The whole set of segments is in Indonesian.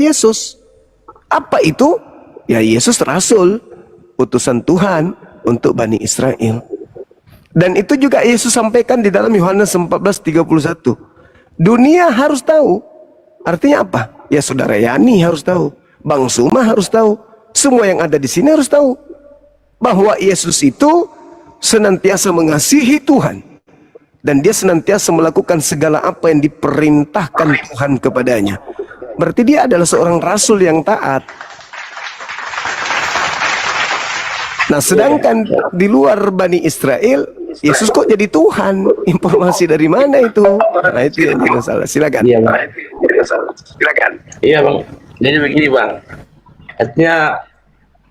Yesus. Apa itu? Ya, Yesus rasul, utusan Tuhan untuk Bani Israel. Dan itu juga Yesus sampaikan di dalam Yohanes 14:31. Dunia harus tahu. Artinya apa? Ya, saudara Yani harus tahu, Bang Suma harus tahu, semua yang ada di sini harus tahu bahwa Yesus itu senantiasa mengasihi Tuhan. Dan dia senantiasa melakukan segala apa yang diperintahkan Tuhan kepadanya. Berarti dia adalah seorang rasul yang taat. Nah, sedangkan di luar Bani Israel, Yesus kok jadi Tuhan? Informasi dari mana itu? Nah, itu yang jadi masalah. Silakan. Iya, Bang. Silakan. Iya, Bang. Jadi begini, Bang. Artinya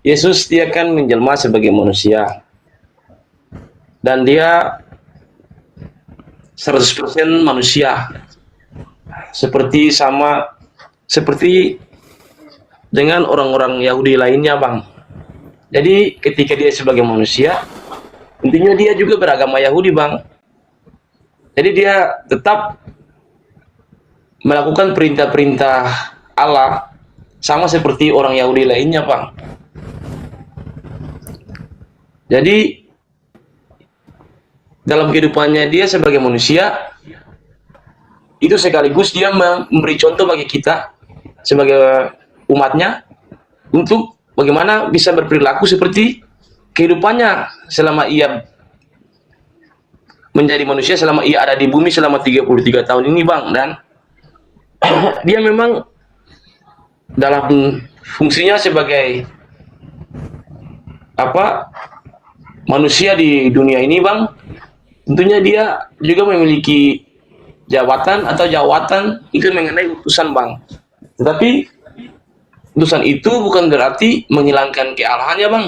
Yesus dia kan menjelma sebagai manusia. Dan dia 100% manusia. Seperti dengan orang-orang Yahudi lainnya, Bang. Jadi ketika dia sebagai manusia, tentunya dia juga beragama Yahudi, Bang. Jadi dia tetap melakukan perintah-perintah Allah sama seperti orang Yahudi lainnya, Bang. Jadi dalam kehidupannya dia sebagai manusia, itu sekaligus dia memberi contoh bagi kita sebagai umatnya untuk bagaimana bisa berperilaku seperti kehidupannya selama ia menjadi manusia, selama ia ada di bumi selama 33 tahun ini, Bang. Dan dia memang dalam fungsinya sebagai manusia di dunia ini, Bang, tentunya dia juga memiliki jabatan itu mengenai utusan, Bang. Tetapi utusan itu bukan berarti menghilangkan kealahannya, Bang.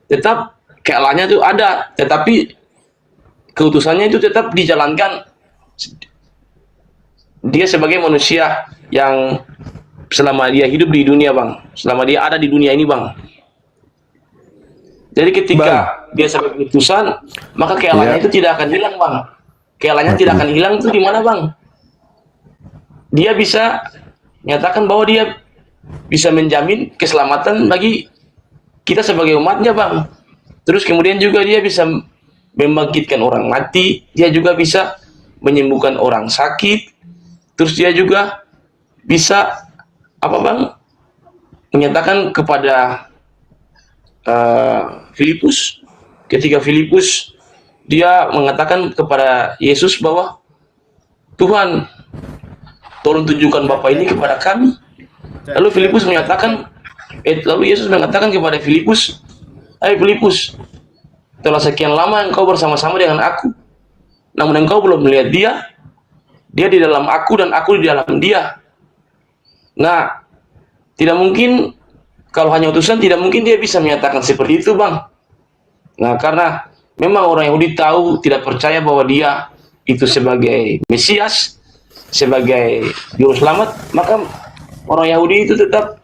Tetap kealahannya itu ada, tetapi keutusannya itu tetap dijalankan. Dia sebagai manusia yang selama dia hidup di dunia, Bang, selama dia ada di dunia ini, Bang. Jadi ketika dia sebagai utusan, maka kealahannya itu tidak akan hilang, Bang. Kealahannya tidak akan hilang itu di mana, Bang? Dia bisa nyatakan bahwa dia bisa menjamin keselamatan bagi kita sebagai umatnya, Bang. Terus kemudian juga dia bisa membangkitkan orang mati, dia juga bisa menyembuhkan orang sakit. Terus dia juga bisa Bang? Menyatakan kepada Filipus, ketika Filipus dia mengatakan kepada Yesus bahwa Tuhan, tolong tunjukkan Bapa ini kepada kami. Lalu Filipus menyatakan, lalu Yesus mengatakan kepada Filipus, "Hai Filipus, telah sekian lama engkau bersama-sama dengan aku, namun engkau belum melihat dia. Dia di dalam aku dan aku di dalam dia." Nah, tidak mungkin kalau hanya utusan, tidak mungkin dia bisa menyatakan seperti itu, Bang. Nah, karena memang orang Yahudi tahu, tidak percaya bahwa dia itu sebagai Mesias, sebagai juru selamat, maka orang Yahudi itu tetap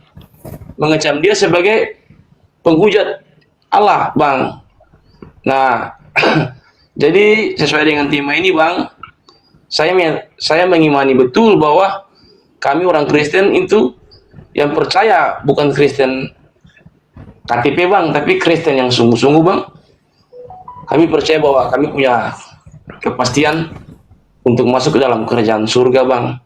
mengecam dia sebagai penghujat Allah, Bang. Nah, jadi sesuai dengan tema ini, Bang, saya mengimani betul bahwa kami orang Kristen itu yang percaya bukan Kristen KTP, Bang, tapi Kristen yang sungguh-sungguh, Bang. Kami percaya bahwa kami punya kepastian untuk masuk ke dalam kerajaan surga, Bang.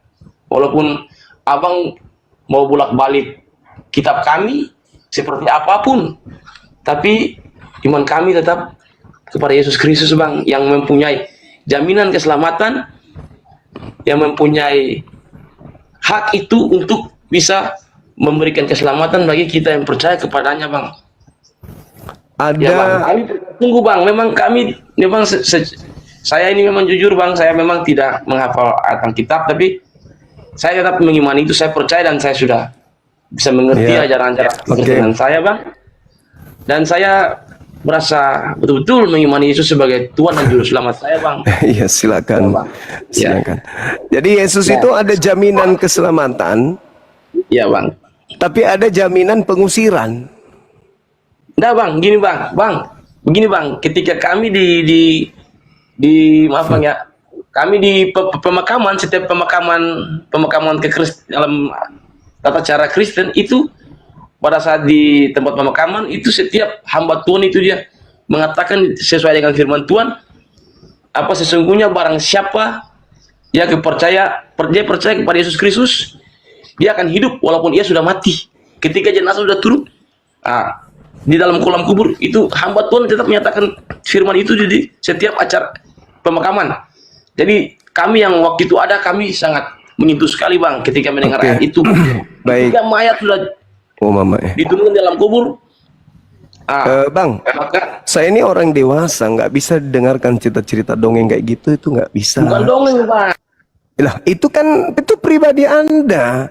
Walaupun Abang mau bolak-balik kitab kami seperti apapun, tapi iman kami tetap kepada Yesus Kristus, Bang, yang mempunyai jaminan keselamatan, yang mempunyai hak itu untuk bisa memberikan keselamatan bagi kita yang percaya kepadanya, Bang. Ada. Ya, Bang, kami tunggu, Bang. Memang kami, saya ini memang jujur, Bang, saya memang tidak menghafal Alkitab, tapi saya tetap mengimani itu, saya percaya dan saya sudah bisa mengerti ajaran-ajaran Kristen saya, Bang. Dan saya merasa betul-betul mengimani Yesus sebagai Tuhan dan Juru Selamat saya, Bang. Iya, silakan. Bang. Silakan. Jadi Yesus itu ada jaminan keselamatan. Iya, Bang. Tapi ada jaminan pengusiran. Nah, Bang, gini, Bang. Begini, Bang, ketika kami maaf, Bang, ya. Kami di pemakaman, setiap pemakaman dalam tata cara Kristen itu pada saat di tempat pemakaman itu setiap hamba Tuhan itu dia mengatakan sesuai dengan firman Tuhan, apa sesungguhnya barang siapa dia percaya kepada Yesus Kristus, dia akan hidup walaupun ia sudah mati. Ketika jenazah sudah turun, di dalam kolam kubur itu hamba Tuhan tetap menyatakan firman itu di setiap acara pemakaman. Jadi kami yang waktu itu ada, kami sangat menyentuh sekali Bang ketika mendengar ayat itu. Baik. Ketika mayat sudah diturunkan dalam kubur, Bang, maka saya ini orang dewasa, nggak bisa dengarkan cerita-cerita dongeng kayak gitu, itu nggak bisa. bukan dongeng Bang. Lah, itu kan itu pribadi Anda.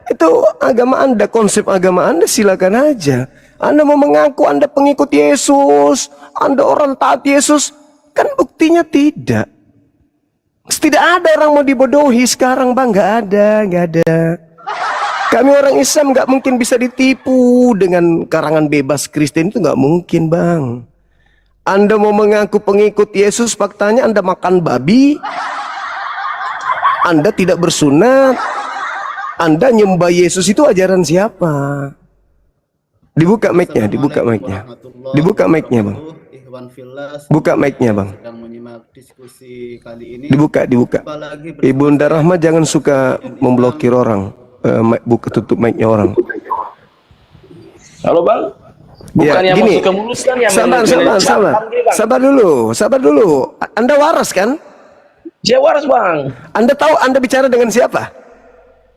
Itu agama Anda, konsep agama Anda, silakan aja. Anda mau mengaku Anda pengikut Yesus, Anda orang taat Yesus, kan buktinya tidak. Tidak ada orang mau dibodohi sekarang Bang, nggak ada. Kami orang Islam nggak mungkin bisa ditipu dengan karangan bebas Kristen, itu nggak mungkin Bang. Anda mau mengaku pengikut Yesus, faktanya Anda makan babi, Anda tidak bersunat, Anda nyembah Yesus, itu ajaran siapa? Dibuka mic-nya, dibuka mic-nya. Dibuka mic-nya, Bang. Buka mic-nya, Bang. Sedang menyimak diskusi kali ini. Dibuka. Ibunda Rahma jangan suka memblokir orang. Buka tutup mic-nya orang. Halo Bang. Bukan yang gini. masuk ke mulut kan yang Sabar dulu. Anda waras kan? Saya waras Bang. Anda tahu Anda bicara dengan siapa?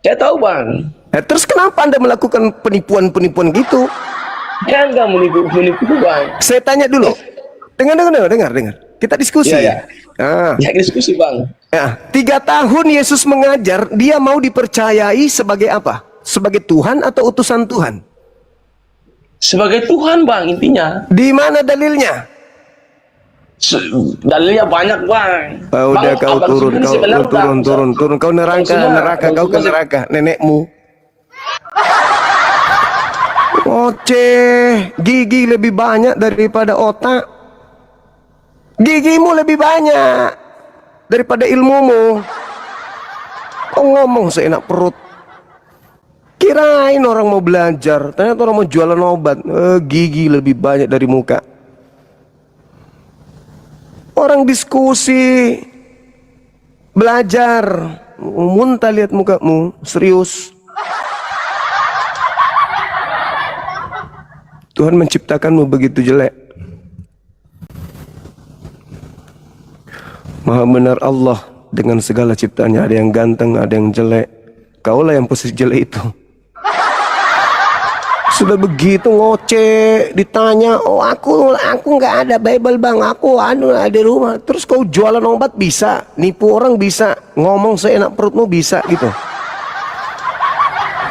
Saya tahu Bang. Terus kenapa Anda melakukan penipuan gitu? Saya enggak menipu Bang. Saya tanya dulu. Dengar. Kita diskusi. Iya. Ya diskusi Bang. 3 tahun Yesus mengajar, dia mau dipercayai sebagai apa? Sebagai Tuhan atau utusan Tuhan? Sebagai Tuhan Bang intinya. Di mana dalilnya? Dalilnya banyak Bang. Udah Bang, kau turun. Kau neraka, kau ke neraka, nenekmu. Oceh, gigi lebih banyak daripada otak. Gigimu lebih banyak daripada ilmumu. Kau ngomong seenak perut. Kirain orang mau belajar, ternyata orang mau jualan obat. Gigi lebih banyak dari muka. Orang diskusi, belajar, muntah lihat mukamu, serius. Tuhan menciptakanmu begitu jelek. Maha benar Allah dengan segala ciptaannya. Ada yang ganteng, ada yang jelek. Kaulah yang posisi jelek itu. Sudah begitu ngoceh, ditanya, aku nggak ada Bible Bang, aku ada rumah. Terus kau jualan obat bisa, nipu orang bisa, ngomong seenak perutmu bisa gitu.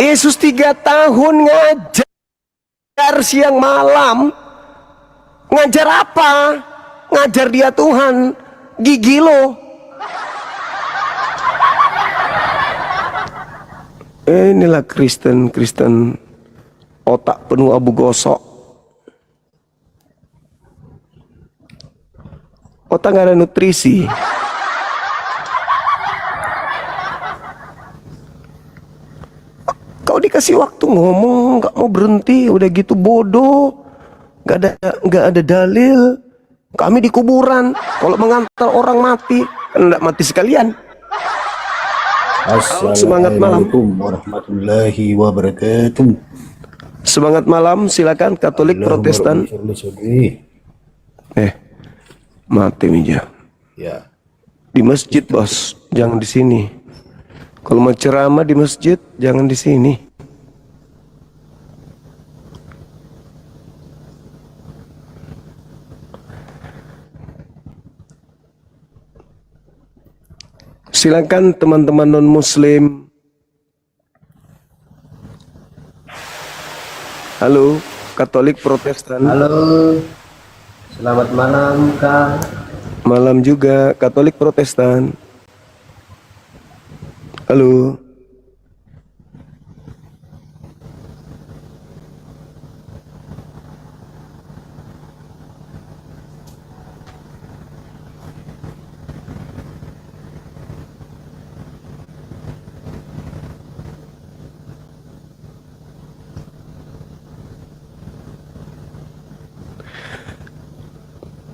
Yesus 3 tahun ngajar siang malam. Ngajar apa? Ngajar dia Tuhan. Gigi lo. Inilah Kristen otak penuh abu gosok. Otak gak ada nutrisi. Kau dikasih waktu ngomong, gak mau berhenti, udah gitu bodoh. Gak ada dalil. Kami di kuburan, kalau mengantar orang mati, kan enggak mati sekalian. Assalamualaikum warahmatullahi wabarakatuh. Semangat malam, silakan Katolik, Protestan. Mati meja. Ya. Di masjid bos, jangan di sini. Kalau mau ceramah di masjid, jangan di sini. Silakan teman-teman non-muslim. Halo, Katolik, Protestan. Halo, selamat malam Kak. Malam juga, Katolik, Protestan. Halo.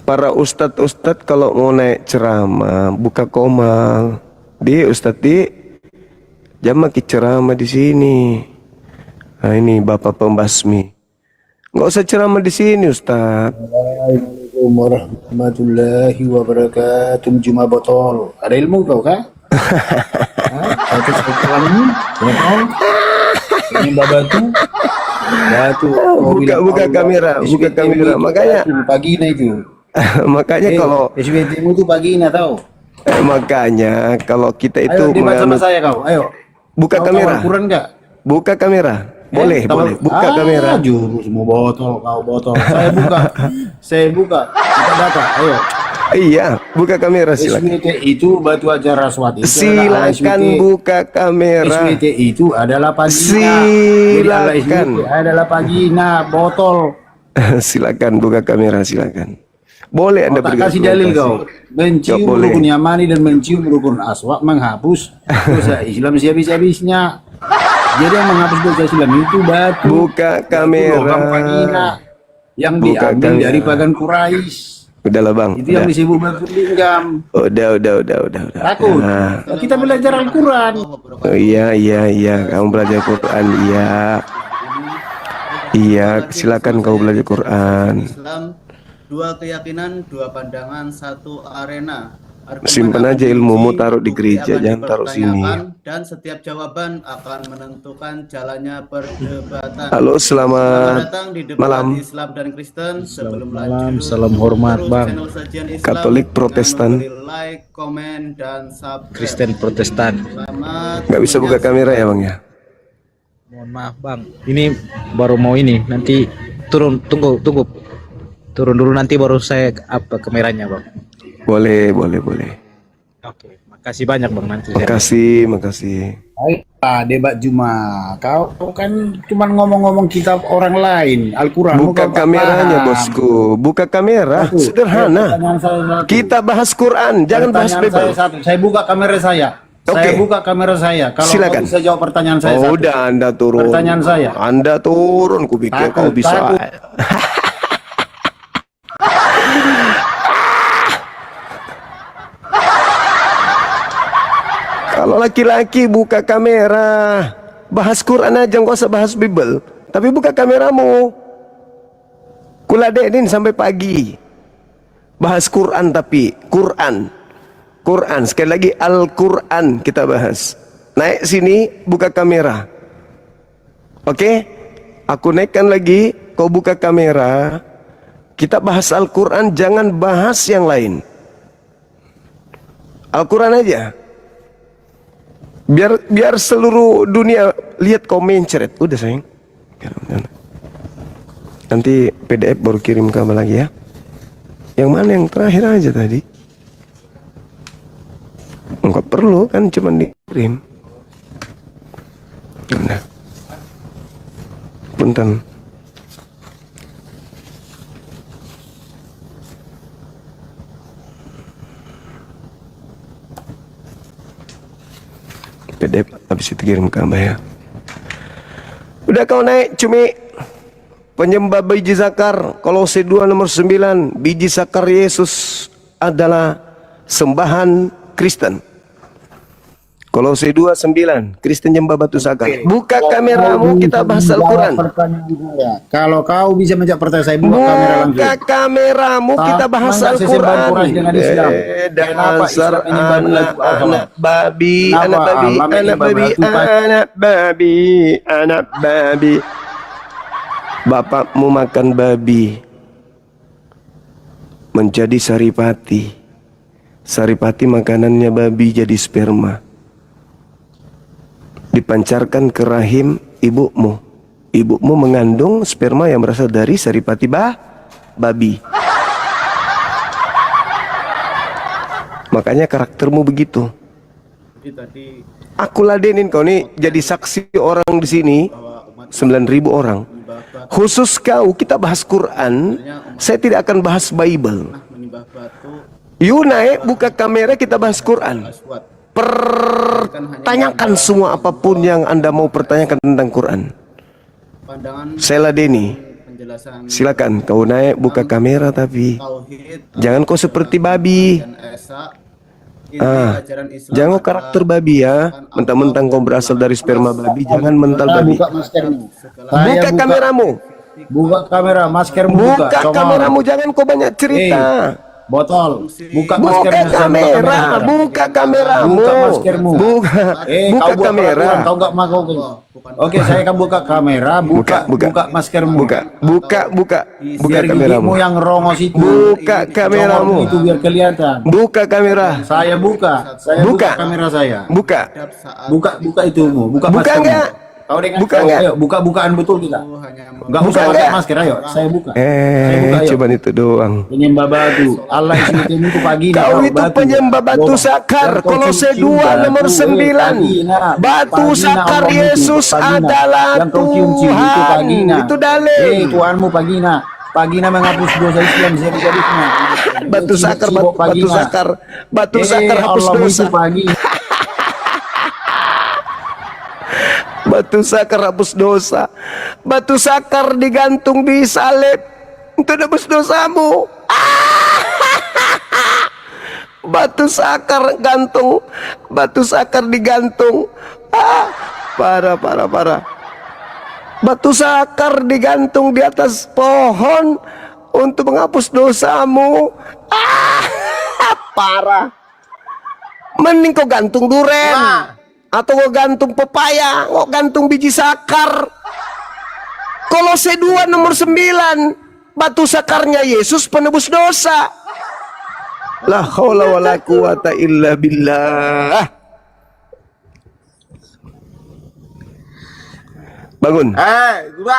para ustadz kalau mau naik ceramah buka komal. Di Ustadz di jam ceramah di sini. Nah ini Bapak pembasmi. Nggak usah ceramah di sini Ustadz. Assalamualaikum warahmatullahi wabarakatuh. Juma botol. Ada ilmu kau kah? Satu ini, botol. Ini batu. Batu. Buka kamera, buka kamera. Makanya pagi itu. makanya kalau SBT-mu itu pagi ini tahu. makanya kalau kita itu Ayo debat sama menganut- saya kau. Ayo. buka Kau kamera. tahu Al-Quran enggak? Buka kamera. Boleh, boleh. Buka kamera. Jurus mau botol, kau botol. Saya buka. Saya buka. Kita data. Ayo. Iya, buka kamera silakan. SWT itu batu acara SWAT. Itu adalah Silakan SWT. buka kamera. SWT itu adalah pagina. Silakan. Jadi SWT adalah pagina, botol. Silakan buka kamera silakan. Boleh Anda Tak berikan kasih dalil kau. Mencium Nggak boleh. rukun Yamani dan mencium rukun Aswad menghapus dosa Islam sehabis-habisnya. Jadi yang menghapus dosa Islam itu batu. Buka Itu kamera. logam pagina yang Buka diambil kamera. dari pagan Quraisy. Udahlah Bang. Itu yang Udah. disebut batu lingam. Udah. Takut. Nah. Kita belajar Al-Quran. Oh, iya. Kamu belajar Quran, iya. Iya, silakan kau belajar Quran. Islam, dua keyakinan, dua pandangan, satu arena. Argumen Simpan akan aja ilmumu, diuji, taruh di bukti gereja, akan jangan taruh sini. dipertanyakan, dan setiap jawaban akan menentukan jalannya perdebatan. Halo, Selamat selamat datang di debat malam. Islam dan Kristen. Sebelum malam, lanjut, salam hormat, terus Bang. channel Sajian Islam Katolik, dengan Protestan. memberi like, komen, dan subscribe. Kristen Protestan. Selamat Nggak bisa buka kamera ya Bang ya? Mohon maaf Bang, ini baru mau ini, nanti tunggu. Turun dulu nanti baru saya apa kameranya Bang. Boleh. Oke, makasih banyak Bang nanti. saya- Makasih. Ayo, debat Juma. Kau kan cuma ngomong-ngomong kitab orang lain, Al-Quran. Buka kameranya bosku, buka kamera, sederhana. Kita bahas Quran, jangan bahas Pertanyaan Bible. saya satu. Saya buka kamera saya. Oke. Saya buka kamera saya. Kalau Silakan. kau bisa jawab pertanyaan saya Oh, satu. udah Anda turun. Pertanyaan saya. Anda turun, kupikir kau Takut, bisa. takut. Kalau laki-laki buka kamera, bahas Quran aja, nggak usah bahas Bible. Tapi buka kameramu. Kuladenin sampai pagi. Bahas Quran tapi Quran. Sekali lagi Al-Quran kita bahas. Naik sini, buka kamera. Oke? Aku naikkan lagi, kau buka kamera. Kita bahas Al-Quran, jangan bahas yang lain. Al-Quran aja. Biar seluruh dunia lihat kau mencret. Udah sayang. Nanti PDF baru kirim kamu lagi ya. Yang mana yang terakhir aja tadi? Enggak perlu kan, cuma dikirim. Nah. Punten. PDF habis itu kirim ke Abah ya. Udah kau naik cumi. Penyembah biji zakar, Kolose 2 nomor 9, biji zakar Yesus adalah sembahan Kristen. Kolose 2:9, Kristen nyembah batu zakar. Buka kameramu, kita bahas Al-Quran. Pertanyaan saya. Kalau kau bisa menjawab pertanyaan saya, buka kamera langsung. Buka kameramu, kita bahas Masa saya sembah Al-Quran. Quran dengan Islam? Kenapa Dasar Islam menyembah batu anak babi, Kenapa anak babi, Allah anak menyembah babi, batu? anak babi. Bapakmu makan babi, menjadi saripati. Saripati makanannya babi jadi sperma. Dipancarkan ke rahim ibumu. Ibumu mengandung sperma yang berasal dari saripati babi. Makanya karaktermu begitu. Jadi tadi Aku ladenin kau nih jadi saksi orang di sini 9.000 orang. Khusus kau kita bahas Quran. Saya tidak akan bahas Bible. menyembah batu You naik buka kamera kita bahas Quran. aswad. Pertanyakan semua apapun yang Anda mau pertanyakan tentang Quran. Pandangan Saya ladeni. menjadi penjelasan Silakan kau naik buka kamera tapi tauhid, jangan kau seperti babi. dan esa. Inti Ah, ajaran Islam jangan adalah karakter babi ya. Allah Mentang-mentang kau dan berasal Tuhan. dari sperma babi, jangan mental babi. Buka maskermu. Buka kameramu. Buka kamera, maskermu buka. Buka Comot. kameramu, jangan kau banyak cerita. Botol. Buka Buka maskermu. kamera, buka kameramu. Buka maskermu. Buka, Kau buka buat kamera. peraturan, kau nggak mau. Oke, saya akan buka kamera. Buka maskermu. Buka Biar kameramu. gigimu yang rongos itu. Buka Comot kameramu. itu biar kelihatan. Buka kamera. Saya buka. Saya Buka. buka kamera saya. Buka. Saat Buka itumu. Buka Buka maskermu. nggak? Kau dengan Buka kau, nggak? ayo bukaan betul kita. itu hanya Enggak Buka usah pakai nggak? masker, ayo. Saya buka. Saya buka, ayo. Cuman itu doang. Penyembah batu. Allah itu pagi. Kau itu penyembah batu sakar. Kolose 2 nomor 9. Batu sakar Yesus adalah Tuhan. Itu dalil. Tuhanmu Pagina. Pagina menghapus dosa Islam jadi-jadinya. Batu sakar, batu sakar, batu sakar hapus dosa. Pagi. Batu sakar hapus dosa. Batu sakar digantung di salib untuk nebus dosamu. Batu sakar gantung, batu sakar digantung. Parah. Batu sakar digantung di atas pohon untuk menghapus dosamu. Parah. Mending kau gantung duren. Atau kau gantung pepaya, kau gantung biji sakar. Kolose 2 nomor 9. Batu sakarnya Yesus penebus dosa. La haula wala quwata illa billah. Bangun.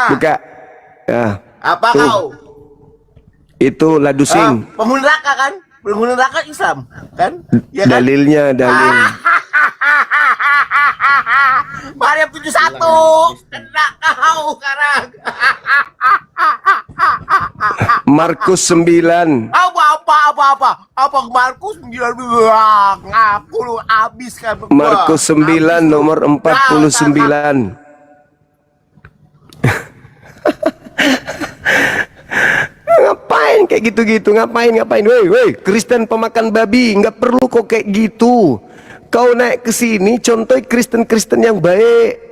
Buka. Ya. Apa Tuh. kau? Itu ladusing. Penghuni neraka kan? Penghuni neraka Islam kan? Ya kan? Dalilnya dalil. Maryam 71 kena kau sekarang. Markus 9. Apa Markus 9 ngaku lu habis kan gua. Markus 9 nomor 49. Ngapain kayak gitu-gitu? Ngapain? Woi, Kristen pemakan babi, nggak perlu kok kayak gitu. Kau naik ke sini, contoh Kristen-Kristen yang baik.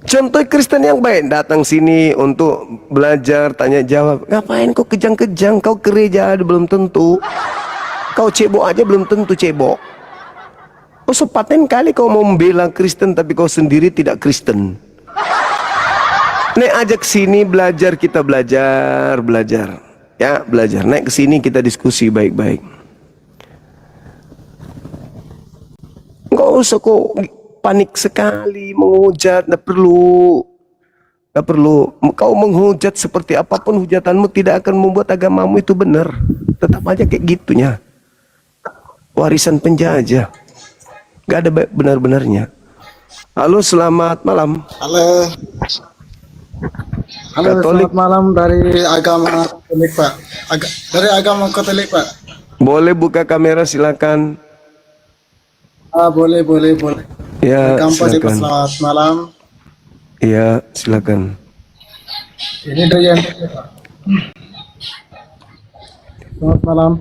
Contoh Kristen yang baik, datang sini untuk belajar, tanya jawab. Ngapain kau kejang-kejang? Kau gereja belum tentu. Kau cebok aja belum tentu cebok. Oh, sepaten kali kau mau membela Kristen tapi kau sendiri tidak Kristen. Nek ajak sini belajar, kita belajar. Ya, belajar. Naik ke sini kita diskusi baik-baik. Nggak usah kok panik sekali menghujat, nggak perlu. Kau menghujat seperti apapun hujatanmu tidak akan membuat agamamu itu benar. Tetap aja kayak gitunya. Warisan penjajah. Nggak ada benar-benarnya. Halo, selamat malam. Halo, Katolik. selamat malam dari agama Katolik, Pak. Dari agama Katolik, Pak. Boleh buka kamera, silakan. Boleh. Ya, Kampus Pak, silakan. selamat malam. Ya, silakan. Ini dari yang Pak. Selamat malam.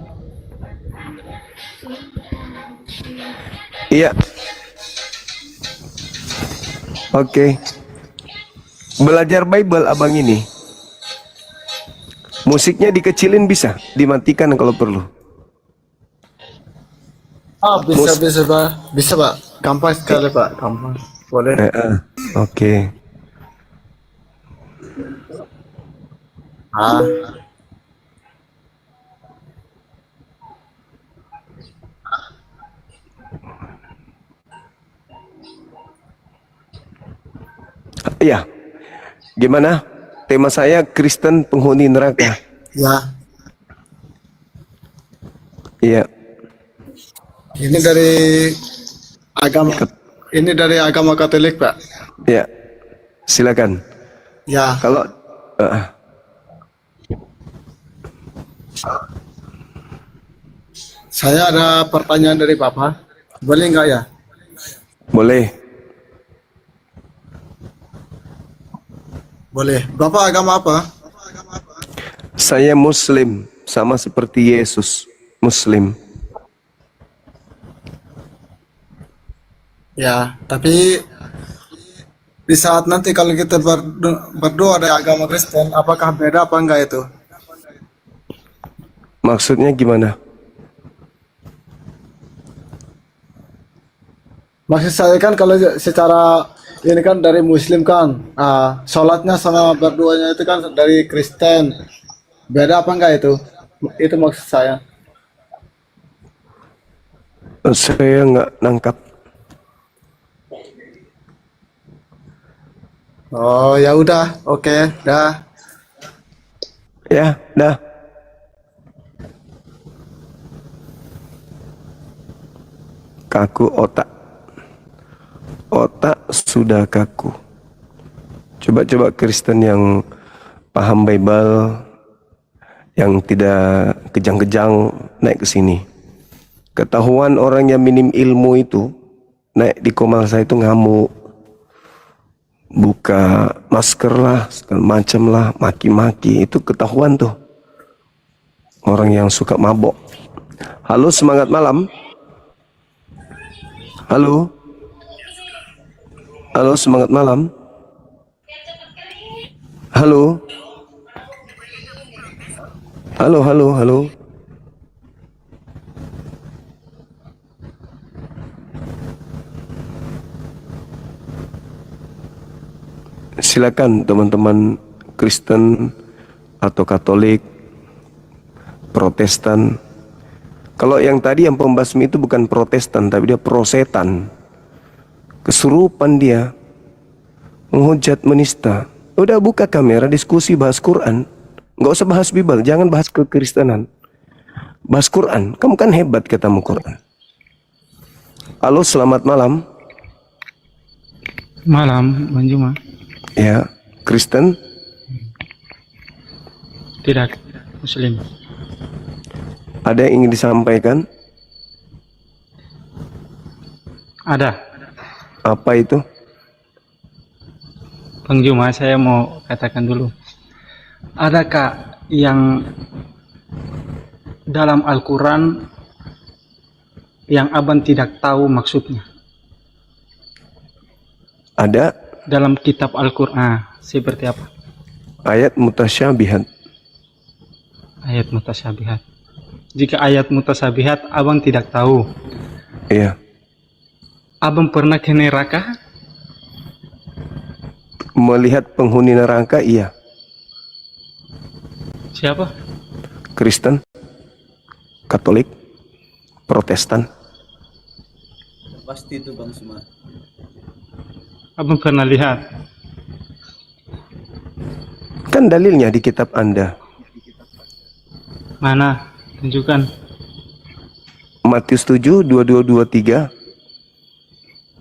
Iya. Oke. Belajar Bible abang ini. Musiknya dikecilin bisa, dimatikan kalau perlu. Bisa, Pak. Bisa, Pak. Gampang sekali, Pak. Gampang. Boleh. Oke. Iya. Gimana? Tema saya Kristen penghuni neraka. Ya. Iya. Ini dari agama Katolik, Pak. Iya. Silakan. Ya. Kalau Saya ada pertanyaan dari Bapak. Boleh nggak ya? boleh. Boleh. Bapak agama apa? Saya Muslim, sama seperti Yesus, Muslim. Ya, tapi di saat nanti kalau kita berdoa dari agama Kristen, apakah beda apa enggak itu? Maksudnya gimana? Maksud saya kan kalau secara ini kan dari Muslim kan, sholatnya sama berdoanya itu kan dari Kristen. Beda apa enggak itu? Itu maksud saya. Saya nggak nangkap. Oh ya udah, oke, dah. Ya, dah. Kaku otak. Otak sudah kaku. Coba-coba Kristen yang paham Bible, yang tidak kejang-kejang naik ke sini. Ketahuan orang yang minim ilmu itu naik di Komal saya itu ngamuk, buka masker lah, segala macam lah, maki-maki, itu ketahuan tuh. Orang yang suka mabok. Halo, semangat malam. Halo. Halo, semangat malam. Halo. Halo, halo, halo. Silakan teman-teman Kristen atau Katolik, Protestan. Kalau yang tadi yang pembasmi itu bukan Protestan, tapi dia prosetan. Kesurupan dia, menghujat, menista. Udah buka kamera, diskusi, bahas Quran. Nggak usah bahas Bible, jangan bahas kekristenan. Bahas Quran, kamu kan hebat katamu Quran. Halo, selamat malam. Malam, Bang Juma. Ya, Kristen? Tidak, Muslim. Ada yang ingin disampaikan? Ada. Apa itu? Bang Juma, saya mau katakan dulu. Adakah yang dalam Al-Quran yang abang tidak tahu maksudnya? Ada. Dalam kitab Al-Quran seperti apa? Ayat mutasyabihat. Ayat mutasyabihat. Jika ayat mutasyabihat abang tidak tahu, Iya. abang pernah ke neraka? Melihat penghuni neraka, iya. Siapa? Kristen, Katolik, Protestan. Pasti itu Bang Suma. Abang pernah lihat? Kan dalilnya di kitab Anda. Mana? Tunjukkan. Matius 7, 22, 23.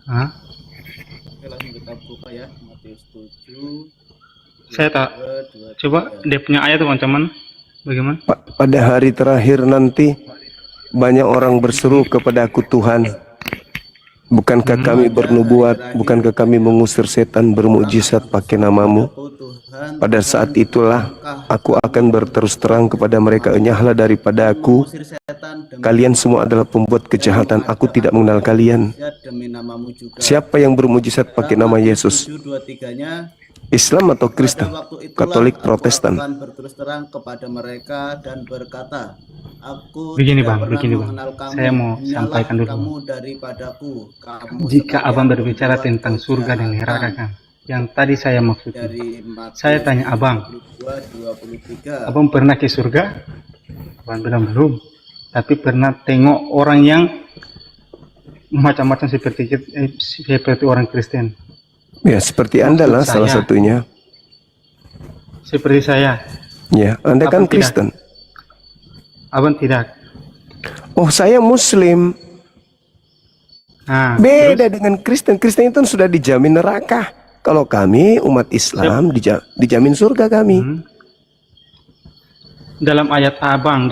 Hah? Oke, langsung kita buka ya. Matius 7. Saya tak. Coba dia punya ayat macam mana? Bagaimana? Pada hari terakhir nanti banyak orang berseru kepada aku, Tuhan, bukankah kami bernubuat, bukankah kami mengusir setan, bermukjizat pakai namamu? Pada saat itulah aku akan berterus terang kepada mereka, enyahlah daripada aku, kalian semua adalah pembuat kejahatan, aku tidak mengenal kalian. Demi namamu juga. Siapa yang bermujizat pakai nama Yesus? 7:23-nya, Islam atau Kristen? pada waktu itulah Katolik, aku Protestan? akan berterus terang kepada mereka dan berkata, aku Begini, tidak Bang, pernah begini, Bang. mengenal kamu, Saya mau hinyalah sampaikan dulu. kamu daripadaku, kamu Jika seperti abang yang berbicara membuat tentang surga dan neraka kejahatan. kan, yang tadi saya maksudkan. Dari Matius Saya tanya abang, 22:23. abang pernah ke surga? Abang bilang belum. Tapi pernah tengok orang yang macam-macam seperti orang Kristen. Ya, seperti Anda lah salah saya. satunya. Seperti saya. Ya, Anda kan Abang tidak. Kristen. Abang tidak. Oh, saya Muslim. Nah, Beda dengan Kristen. Kristen itu sudah dijamin neraka. Kalau kami umat Islam dijamin surga kami. dalam ayat abang,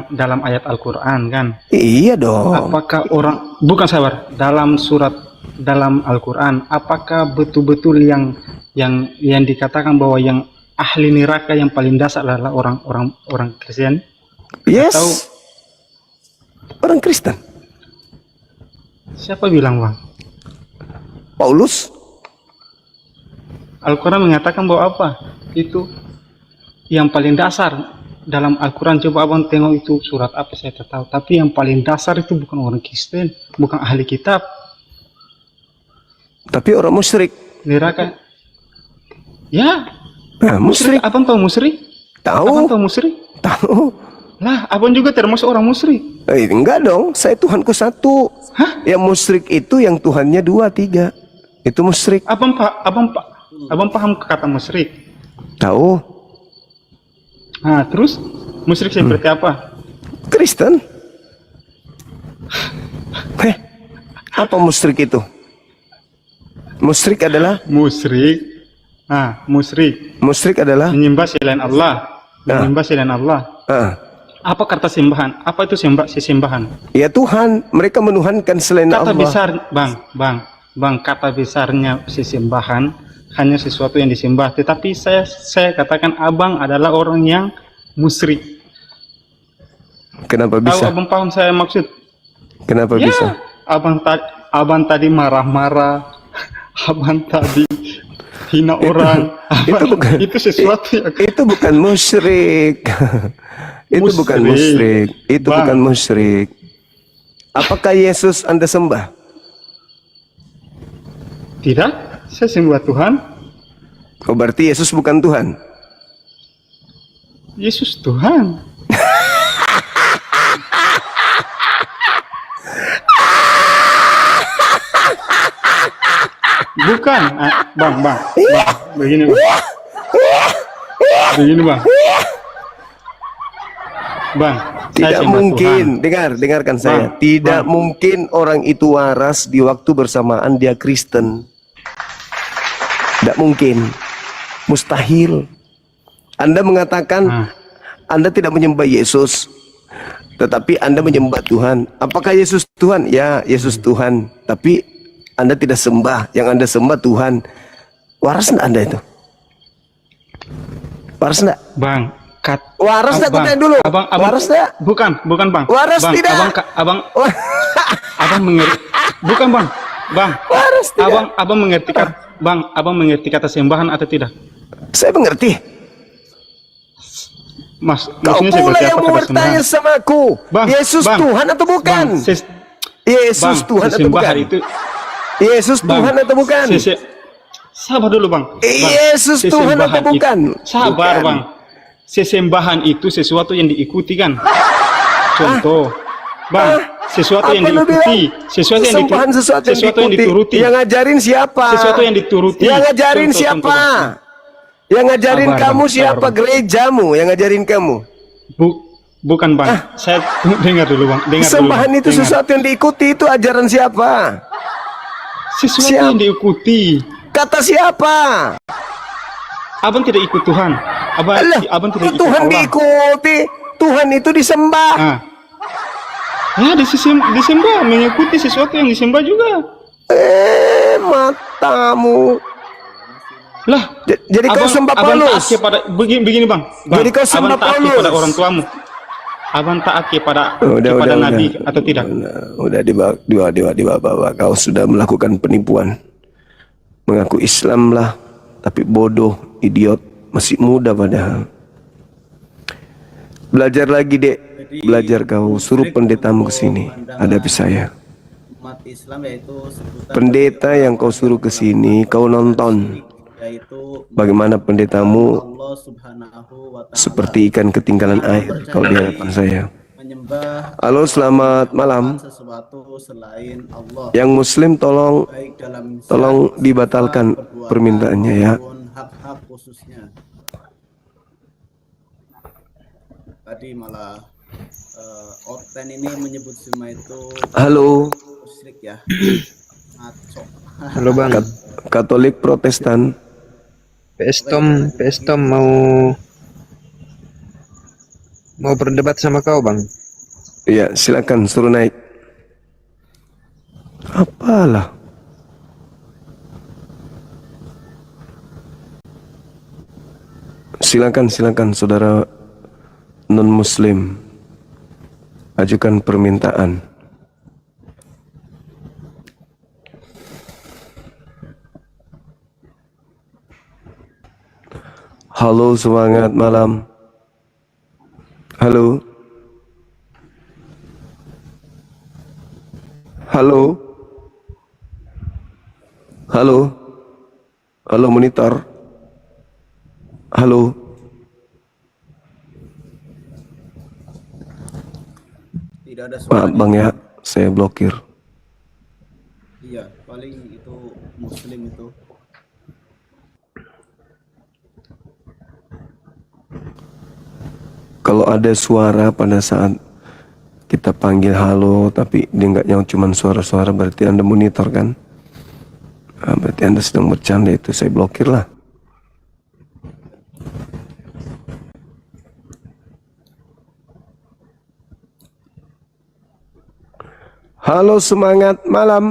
dalam ayat Al-Quran kan, Iya dong. apakah orang, bukan sabar, dalam surat, dalam Al-Quran, apakah betul-betul yang yang dikatakan bahwa yang ahli neraka yang paling dasar adalah orang Kristen? Yes. Atau Orang Kristen. siapa bilang, Bang? Paulus. Al-Quran mengatakan bahwa apa? Itu yang paling dasar dalam Al-Quran. Coba abang tengok itu surat apa, saya tak tahu. Tapi yang paling dasar itu bukan orang Kristen, bukan ahli kitab. Tapi orang musyrik. Neraka. Ya, Nah, musyrik. Abang tahu musyrik? Abang Tahu. tahu musyrik? Tahu. Lah, abang juga termasuk orang musyrik. Enggak dong. Saya Tuhanku satu. Hah? Yang musyrik itu yang Tuhannya 2, 3. Itu musyrik. Abang paham kata musyrik? Tahu. Nah, terus musyrik seperti apa? Kristen. Apa musyrik itu? Musyrik adalah musyrik adalah menyembah selain Allah. Menyembah selain Allah. Apa kata sembahan? Apa itu sesembahan? ya Tuhan. Mereka menuhankan selain Kata Allah. besar, Bang, kata besarnya sesembahan hanya sesuatu yang disembah. Tetapi saya katakan abang adalah orang yang musyrik. Kenapa Tahu bisa? abang paham saya maksud? Kenapa Ya, bisa? abang tadi marah-marah, abang tadi hina orang. Itu sesuatu yang Itu bukan musyrik. Itu bukan musyrik. Itu Bang. bukan musyrik. Apakah Yesus Anda sembah? tidak. Saya sembah Tuhan. Oh, berarti Yesus bukan Tuhan. Yesus Tuhan. Bukan, bang, begini bang, saya Tidak sembah mungkin. Tuhan. Dengarkan saya. Tidak mungkin orang itu waras di waktu bersamaan dia Kristen. Tidak mungkin. Mustahil. Anda mengatakan Anda tidak menyembah Yesus, tetapi Anda menyembah Tuhan. Apakah Yesus Tuhan? Ya, Yesus Tuhan. Tapi Anda tidak sembah. Yang Anda sembah Tuhan. Waras enggak Anda itu? Waras enggak? Bang, Waras enggak? Kau tanya dulu. Abang, Waras enggak? Bukan bang. Waras Bang, tidak? Abang mengerti. Bukan bang. Waras tidak? Abang mengerti kata sembahan atau tidak? Saya mengerti. Kau Maksudnya pula seperti yang apa mau kata bertanya sembahan? sama aku. Yesus Tuhan atau bukan? Yesus Tuhan atau bukan? Yesus Tuhan atau bukan? Sabar dulu bang. Yesus Tuhan atau bukan? Sabar Bukan. bang. Sesembahan itu sesuatu yang diikuti kan. Contoh, bang, sesuatu yang Apa lu diikuti, bilang? sesuatu yang Sembahan sesuatu yang yang diikuti. dituruti, Yang ngajarin siapa? sesuatu yang dituruti. Yang ngajarin Contoh, siapa? Bang. Yang ngajarin Sabar, kamu Bang, siapa? sabar, Bang. Gerejamu yang ngajarin kamu. Bukan bang. Saya dengar dulu bang. Sembahan itu sesuatu yang diikuti. Itu ajaran siapa? Sesuatu yang diikuti. Kata siapa? Abang tidak ikut Tuhan. Abang tidak ikut Tuhan Allah. diikuti. Tuhan itu disembah. Ya, disembah, mengikuti sesuatu yang disembah juga. Matamu. Lah, Jadi kau sembah abang Paulus. taat kepada begini bang. Jadi kau sembah abang taat Paulus. kepada orang tuamu. Abang taat kepada Nabi atau tidak? Udah dibawa. Kau sudah melakukan penipuan. Mengaku Islam lah, tapi bodoh, idiot, masih muda padahal. Belajar lagi, Dek. Belajar kau. Suruh pendetamu ke sini. Hadapi saya. Umat Islam yaitu sebutan Pendeta yang kau suruh ke sini, kau nonton. yaitu Bagaimana pendetamu Allah Subhanahu wa taala. seperti ikan ketinggalan air kau di hadapan saya. Menyembah Halo, selamat malam. sesuatu selain Allah. Yang Muslim tolong Baik dalam tolong dibatalkan permintaannya ya. maupun hak-hak khususnya. Tadi malah Oten ini menyebut semua itu Halo, musyrik ya. Ngaco. Halo bang. Katolik Protestan. PS Tom mau berdebat sama kau bang. Iya, silakan suruh naik. Apalah. Silakan saudara non-muslim, ajukan permintaan. Halo, semangat malam. Halo. Halo. Halo. Halo monitor. Halo. Tidak ada Maaf suaranya. Bang ya, saya blokir. Iya, paling itu muslim itu. Kalau ada suara pada saat kita panggil halo, tapi dia nggak yang cuman suara-suara, berarti Anda monitor kan? Nah, berarti Anda sedang bercanda, itu saya blokir lah. Halo, semangat malam.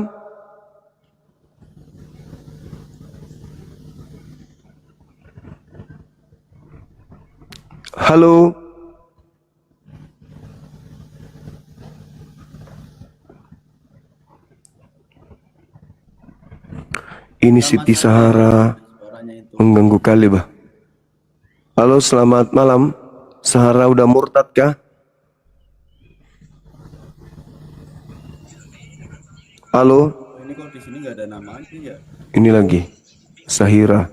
Halo. Ini Siti Sahara Suaranya itu. mengganggu kali, bah. Halo, selamat malam. Sahara udah murtad kah? Halo, Oh, ini kok di sini nggak ada namanya ya? ini lagi. Sahira.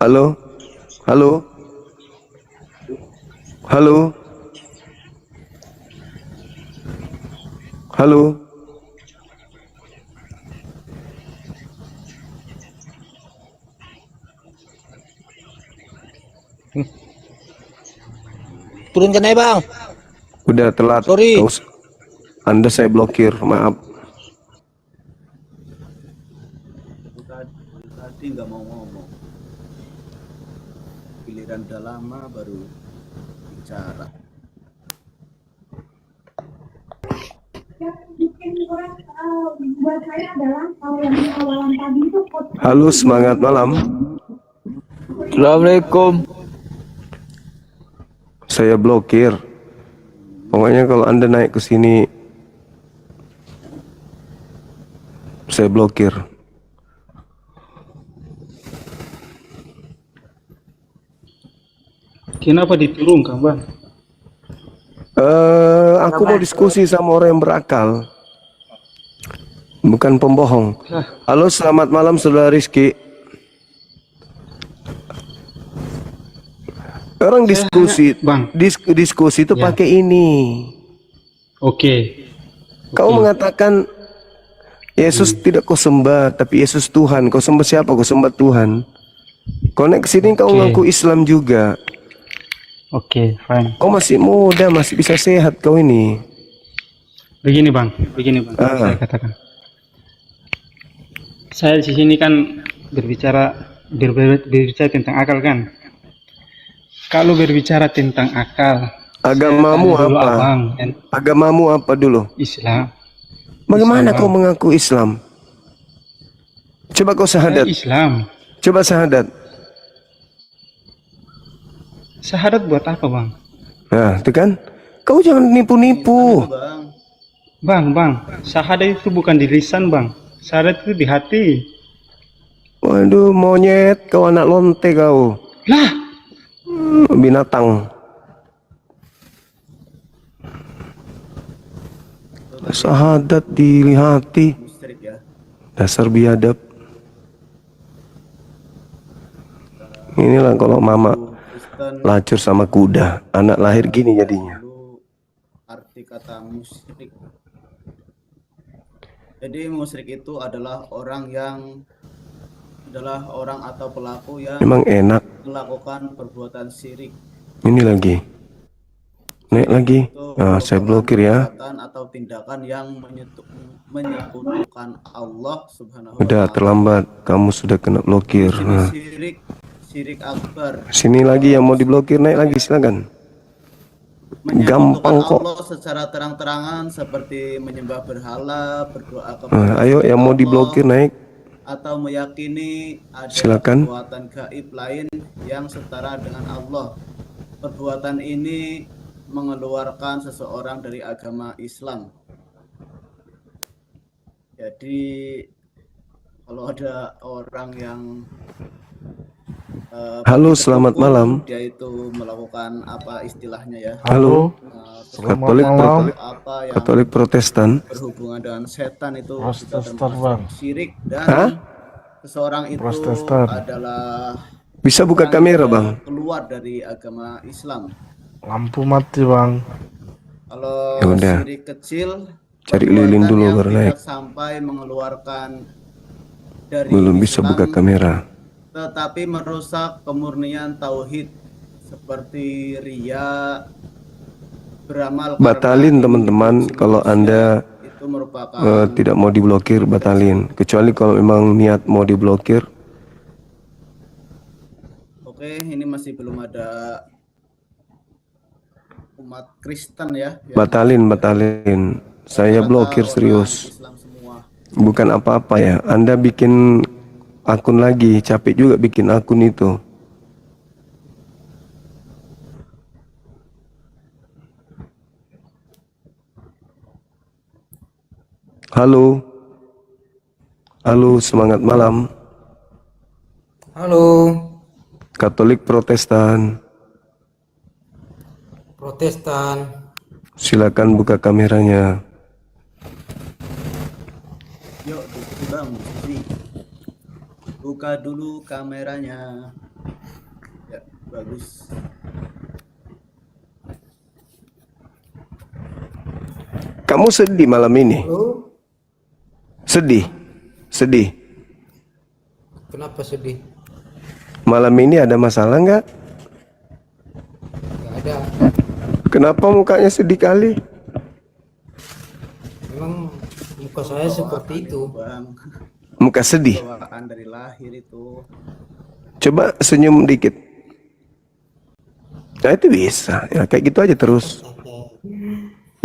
Halo, halo, halo, halo. Turunkan aja bang. Udah telat. Sorry. Anda saya blokir, maaf. Tadi nggak mau ngomong. Giliran udah lama baru bicara. Buat saya adalah kalau yang di awalan tadi itu Halo, semangat malam. Assalamualaikum. Saya blokir. Pokoknya kalau Anda naik ke sini, saya blokir. Kenapa diturunkan bang? Aku mau diskusi sama orang yang berakal, bukan pembohong. Halo, selamat malam saudara Rizky. Orang diskusi, Bang. Diskusi itu Ya. pakai ini. Oke. Kau Oke. mengatakan Yesus tidak kau sembah, tapi Yesus Tuhan. Kau sembah siapa? Kau sembah Tuhan. Kau naik ke sini kau Oke. ngaku Islam juga. Oke, fine. Kau masih muda, masih bisa sehat kau ini. Begini bang, saya katakan. Saya di sini kan berbicara tentang akal kan. Kalau berbicara tentang akal, Agamamu saya tanya dulu apa? abang, kan? Agamamu apa dulu? Islam. Bagaimana Islam, kau Bang. mengaku Islam? Coba kau Saya syahadat. Islam. Coba syahadat. Syahadat buat apa bang? Nah, itu kan. Kau jangan nipu-nipu. Bang, Bang, syahadat itu bukan di lisan bang. Syahadat itu di hati. Waduh, monyet, kau anak lonte kau. Lah, Binatang. Syahadat dilihati. musyrik ya. Dasar biadab. Inilah kalau mama Kristen lacur sama kuda, anak lahir gini jadinya. dulu arti kata musyrik. Jadi musyrik itu adalah orang atau pelaku yang Memang enak. melakukan perbuatan syirik. Ini lagi. Naik lagi. Itu Nah, saya blokir ya. perbuatan atau tindakan yang menyekutukan Allah Subhanahu wa Udah Ta'ala. terlambat. Kamu sudah kena blokir. Nah, Syirik akbar. sini lagi yang mau diblokir, naik lagi silakan. Menyekutukan Gampang kok. Allah secara terang-terangan seperti menyembah berhala, berdoa kepada Nah, ayo yang mau Allah, diblokir naik. atau meyakini ada Silakan. kekuatan gaib lain yang setara dengan Allah. Perbuatan ini mengeluarkan seseorang dari agama Islam. Jadi kalau ada orang yang Halo, selamat malam. dia itu melakukan apa istilahnya ya? Halo. Apa yang Katolik Protestan. berhubungan dengan setan itu sudah Protestan, termasuk Bang. syirik dan Hah? seseorang itu Protestan. adalah Bisa buka orang kamera, yang Bang? keluar dari agama Islam. Lampu mati, Bang. Kalau Ya udah. syirik kecil, Cari perbuatan lilin dulu yang baru tidak naik. sampai mengeluarkan dari Belum bisa Islam, buka kamera. tetapi merusak kemurnian tauhid seperti riya, beramal karena Batalin teman-teman ingin kalau Anda itu merupakan tidak mau diblokir, batalin. Kecuali kalau memang niat mau diblokir. Oke, ini masih belum ada umat Kristen ya yang Batalin. Saya rata blokir orang serius. Islam semua. Bukan apa-apa ya. Anda bikin akun lagi, capek juga bikin akun itu. Halo. Halo, semangat malam. Halo, Katolik Protestan. Protestan. Silakan buka kameranya. Yuk, Bang, buka dulu kameranya. Ya, bagus. Kamu sedih malam ini? Halo, Sedih? kenapa sedih? Malam ini ada masalah nggak? Gak ada. Kenapa mukanya sedih kali? Memang muka saya seperti itu. Bang, Muka sedih. bawaan dari lahir itu. Coba senyum dikit. Nah itu bisa. Ya kayak gitu aja terus.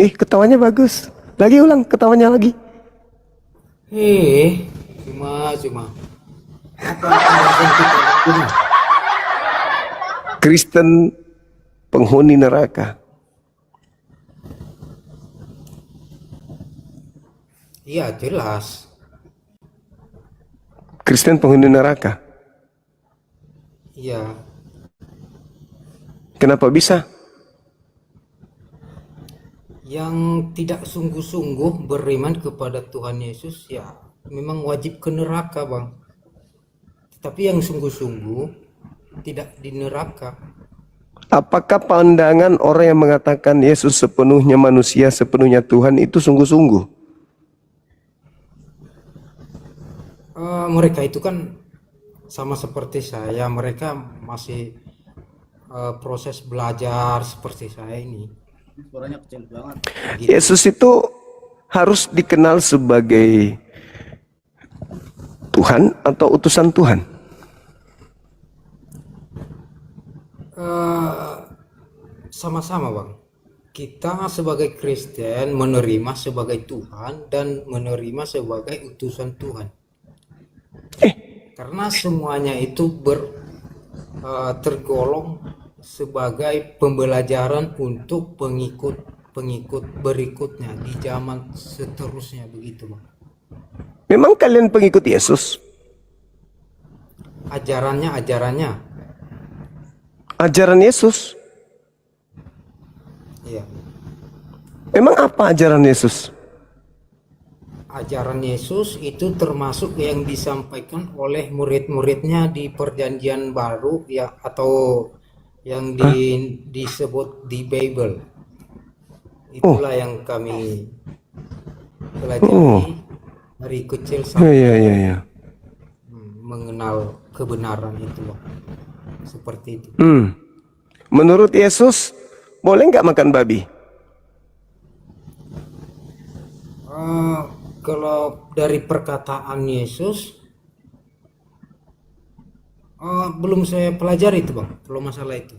Ih, ketawanya bagus. Lagi ulang ketawanya lagi. Cuma. Apa yang kita lakukan? Kristen penghuni neraka. Iya, jelas. Kristen penghuni neraka. Iya. Kenapa bisa? Yang tidak sungguh-sungguh beriman kepada Tuhan Yesus ya memang wajib ke neraka, Bang. Tapi yang sungguh-sungguh tidak di neraka. Apakah pandangan orang yang mengatakan Yesus sepenuhnya manusia, sepenuhnya Tuhan itu sungguh-sungguh? Mereka itu kan sama seperti saya, mereka masih proses belajar seperti saya ini. Suaranya kecil banget. Yesus itu harus dikenal sebagai Tuhan atau utusan Tuhan? Sama-sama, Bang. Kita sebagai Kristen menerima sebagai Tuhan dan menerima sebagai utusan Tuhan. Karena semuanya itu tergolong sebagai pembelajaran untuk pengikut berikutnya di zaman seterusnya, begitu, Bang. Memang kalian pengikut Yesus? Ajaran Yesus? Iya. Memang apa ajaran Yesus? Ajaran Yesus itu termasuk yang disampaikan oleh murid-muridnya di Perjanjian Baru ya, atau yang disebut di Bible. Itulah yang kami pelajari dari kecil sampai Iya. mengenal kebenaran itu, loh. Seperti itu. Menurut Yesus, boleh nggak makan babi? Kalau dari perkataan Yesus, belum saya pelajari itu, Bang, kalau masalah itu.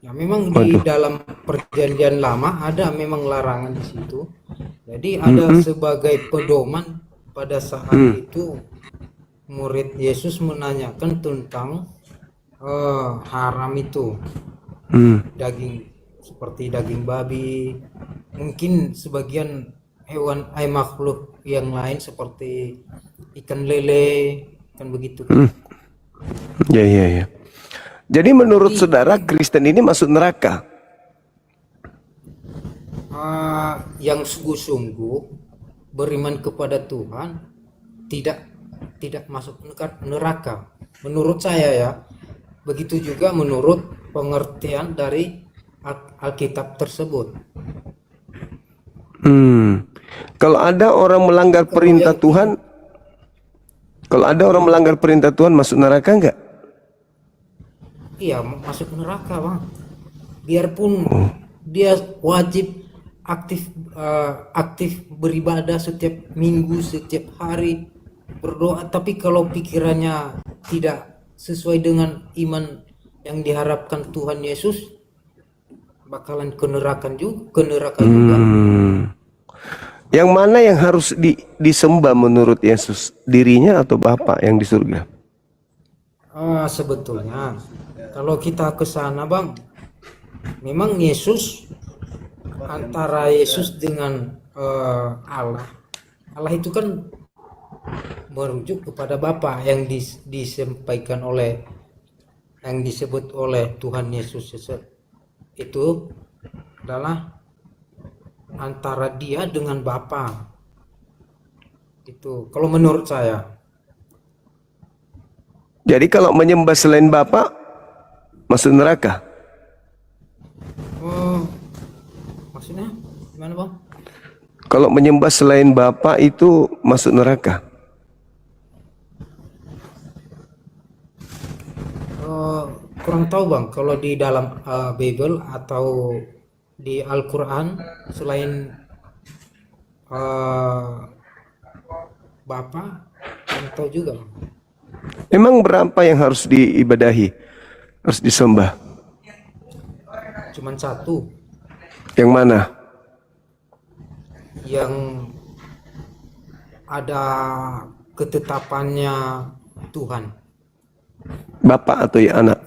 Ya memang di dalam Perjanjian Lama ada memang larangan di situ. Jadi ada sebagai pedoman pada saat itu murid Yesus menanyakan tentang haram itu daging seperti daging babi, mungkin sebagian hewan makhluk yang lain seperti ikan lele, kan begitu. Ya, ya, ya. Jadi menurut saudara Kristen ini masuk neraka? Yang sungguh-sungguh beriman kepada Tuhan tidak masuk neraka. Menurut saya ya. Begitu juga menurut pengertian dari Alkitab tersebut. Kalau ada orang melanggar perintah Tuhan, kalau ada orang melanggar perintah Tuhan masuk neraka enggak? Iya, masuk neraka, Bang. Biarpun dia wajib aktif beribadah setiap minggu, setiap hari berdoa, tapi kalau pikirannya tidak sesuai dengan iman yang diharapkan Tuhan Yesus, bakalan ke neraka juga. Yang mana yang harus disembah menurut Yesus? Dirinya atau Bapa yang di surga? Sebetulnya kalau kita ke sana, Bang, memang Yesus, antara Yesus dengan Allah itu kan merujuk kepada Bapa yang disampaikan oleh, yang disebut oleh Tuhan Yesus itu adalah antara dia dengan Bapa. Itu kalau menurut saya. Jadi kalau menyembah selain Bapa masuk neraka? Maksudnya gimana, Bang? Kalau menyembah selain Bapa itu masuk neraka? Kurang tahu, Bang, kalau di dalam Bible atau di Al-Quran selain Bapa, kurang tahu juga, Bang. Memang berapa yang harus diibadahi, harus disembah? Cuman satu. Yang mana? Yang ada ketetapannya Tuhan. Bapak atau ya anak?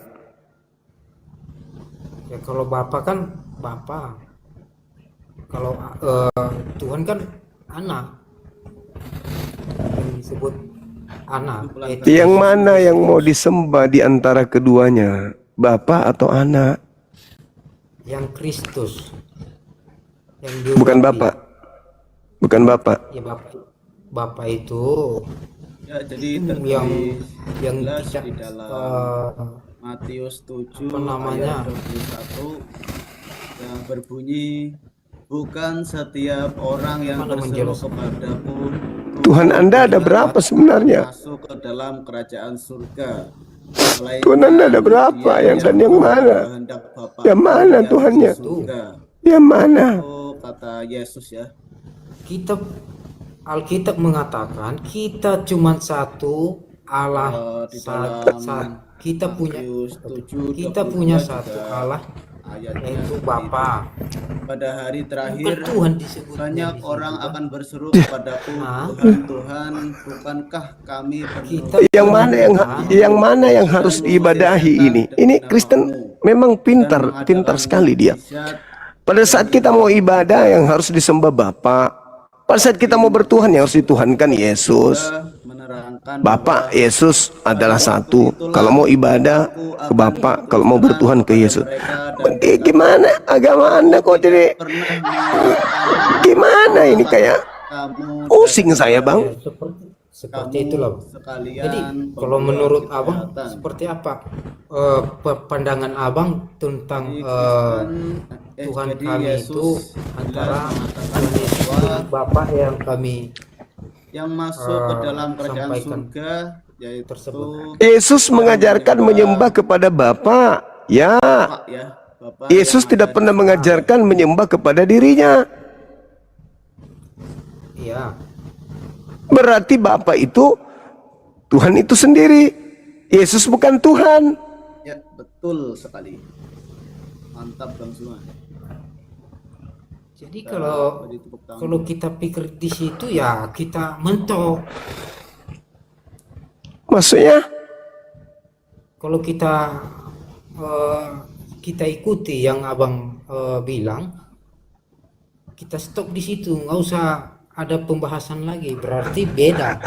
Ya kalau Bapak kan Bapak. Kalau Tuhan kan anak. Yang disebut anak. Yang mana yang mau disembah di antara keduanya? Bapak atau anak? Yang Kristus. Bukan Bapak. Bukan Bapak. Ya Bapak itu Ya, jadi yang jelas tidak di dalam Matius 7 ayat 21 yang berbunyi, bukan setiap orang yang berseru kepadaku Tuhan Anda ada berapa sebenarnya? masuk ke dalam kerajaan surga. Tuhan Anda ada berapa? Yang mana? Yang mana Tuhannya? Yang mana? Oh, kata Yesus ya. Alkitab mengatakan kita cuma satu Allah, kita punya satu Allah, yaitu Bapa. Pada hari terakhir Tuhan disebut banyak orang akan berseru kepadaku, Tuhan, Tuhan, bukankah kami yang mana yang harus diibadahi ini? Ini Kristen memang pintar sekali dia. Pada saat kita mau ibadah yang harus disembah Bapa. Pada saat kita mau bertuhan yang harus dituhankan Yesus. Bapa Yesus adalah satu. Kalau mau ibadah ke Bapa, kalau mau bertuhan ke Yesus. Gimana agama Anda kok tidak? Gimana ini kayak pusing saya, Bang. Seperti itulah. Jadi kalau menurut Abang seperti apa pandangan Abang tentang Tuhan kami itu antara Bapak yang kami yang masuk ke dalam kerajaan surga yaitu tersebut. Yesus mengajarkan menyembah kepada Bapa. Ya. Yesus tidak pernah mengajarkan menyembah kepada dirinya. Iya. Berarti Bapa itu Tuhan itu sendiri. Yesus bukan Tuhan. Ya, betul sekali. Mantap, Bang semua. Jadi kalau kita pikir di situ ya kita mentok. Maksudnya? Kalau kita ikuti yang abang bilang, kita stop di situ, nggak usah ada pembahasan lagi, berarti beda.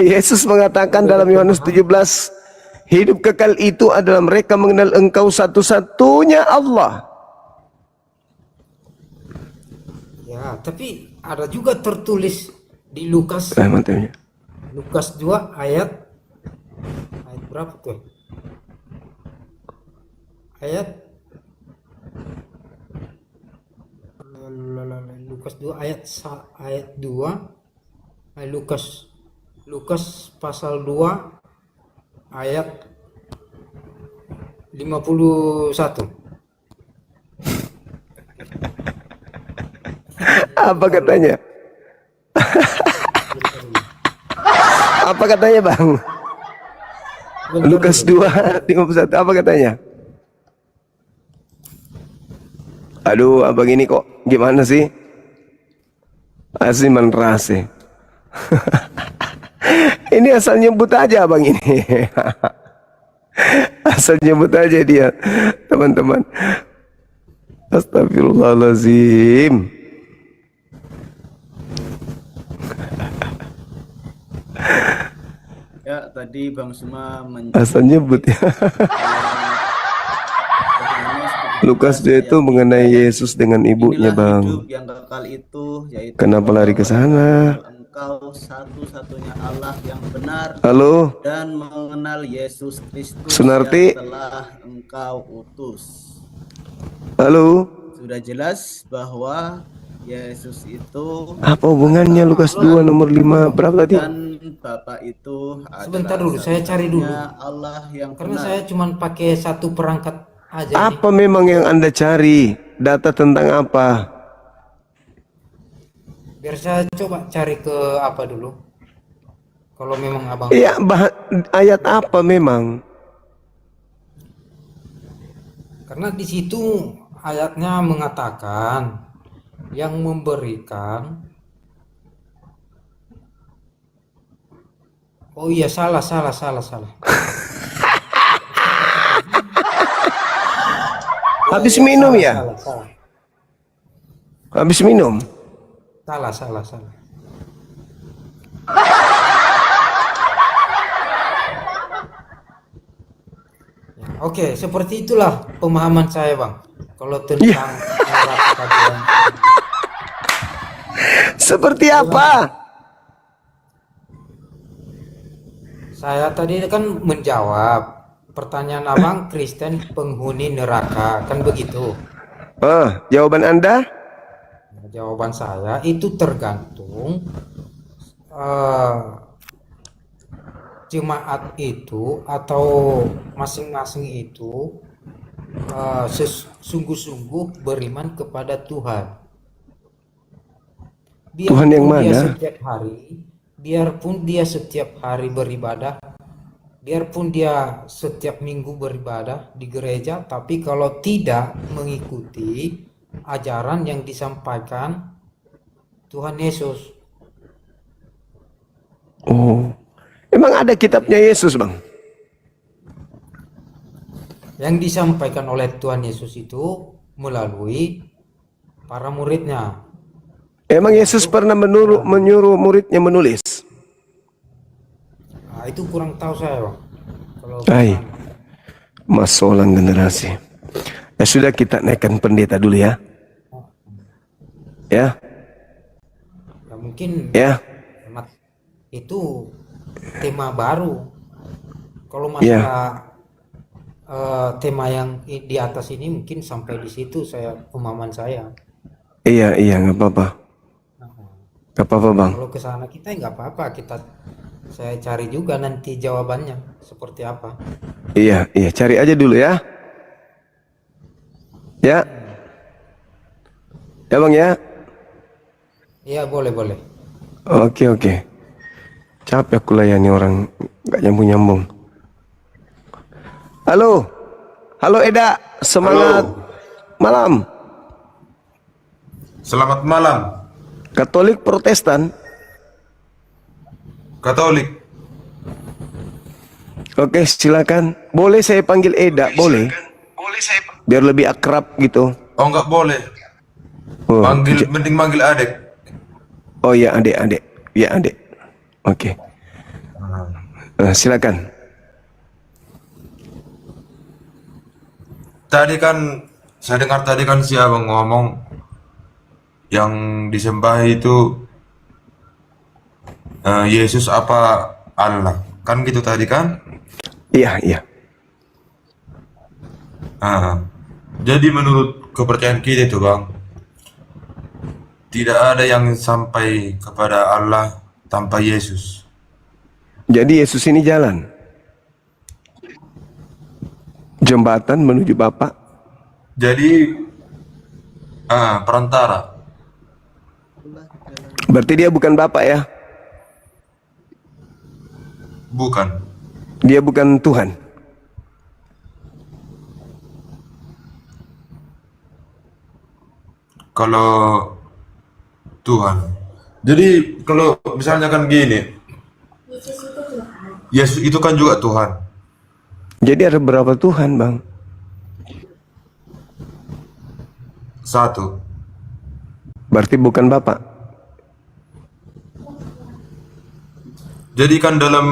Yesus mengatakan dalam Yohanes 17, hidup kekal itu adalah mereka mengenal Engkau satu-satunya Allah. Ya, tapi ada juga tertulis di Lukas Mantapnya. Lukas 2 ayat berapa tuh? Lukas 2 ayat 2. Lukas pasal 2 ayat 51. Apa katanya? Apa katanya, Bang? Lukas 2:51, apa katanya? Aduh, abang ini kok gimana sih? Asiman rase. Ini asal nyebut aja abang ini. Asal nyebut aja dia, teman-teman. Astagfirullahaladzim. Ya, tadi Bang Suma Asal nyebut ya. Lukas 2 itu mengenai Yesus dengan ibunya, Bang. hidup yang kekal itu, yaitu Kenapa lari ke sana? Engkau satu-satunya Allah yang benar Halo, dan mengenal Yesus Kristus Sunarti. yang telah Engkau utus. halo. Sudah jelas bahwa Yesus itu Apa hubungannya Lukas 2 nomor 5 berapa tadi? dan Bapa itu Sebentar adalah dulu, saya cari dulu. satu-satunya Allah yang Karena benar. saya cuma pakai satu perangkat aja nih. Apa memang yang Anda cari? Data tentang apa? Biar saya coba cari ke apa dulu. Kalau memang abang. Iya, ayat apa memang? Karena di situ ayatnya mengatakan yang memberikan. Oh iya, salah. Habis minum ya? Salah. Habis minum? Salah. Oke, seperti itulah pemahaman saya, Bang. Kalau tentang neraka kajian. Seperti apa? Saya tadi kan menjawab pertanyaan abang, Kristen penghuni neraka, kan begitu? Jawaban Anda? Jawaban saya itu tergantung jemaat itu atau masing-masing itu sungguh-sungguh beriman kepada Tuhan. Tuhan yang mana? Biarpun dia setiap hari beribadah, biarpun dia setiap minggu beribadah di gereja, tapi kalau tidak mengikuti ajaran yang disampaikan Tuhan Yesus. Oh, emang ada kitabnya Yesus, Bang? Yang disampaikan oleh Tuhan Yesus itu melalui para muridnya. Emang Yesus pernah menyuruh muridnya menulis? Nah, itu kurang tahu saya, Bang. Kalau masolang generasi. Ya sudah, kita naikkan pendeta dulu ya. Ya. Ya mungkin Ya. itu tema baru. Kalau masalah tema yang di atas ini mungkin sampai di situ saya pemahaman saya. Iya, nggak apa-apa. Nggak apa-apa, Bang. Kalau ke sana kita nggak apa-apa, saya cari juga nanti jawabannya seperti apa. Iya, cari aja dulu ya. Ya. Ya, Bang ya. Iya, boleh. Oke. Capek aku layani orang nggak nyambung. Halo Eda, semangat. Malam. Selamat malam. Katolik Protestan? Katolik. Oke, silakan. Boleh saya panggil Eda, boleh? Biar lebih akrab gitu. Oh, nggak boleh. Oh, Mending manggil adek. oh ya, adik. Ya, adik. Oke. Silakan. Tadi kan saya dengar tadi kan si abang ngomong yang disembah itu Yesus apa Allah, kan gitu tadi kan? Iya. Jadi menurut kepercayaan kita itu bang, tidak ada yang sampai kepada Allah tanpa Yesus. Jadi Yesus ini jalan. Jembatan menuju Bapa. Jadi perantara. Berarti dia bukan Bapa ya? Bukan. Dia bukan Tuhan. Kalau Tuhan. Jadi kalau misalnya kan gini, Yesus itu kan juga Tuhan. Jadi ada berapa Tuhan, Bang? Satu. Berarti bukan Bapa. Jadi kan dalam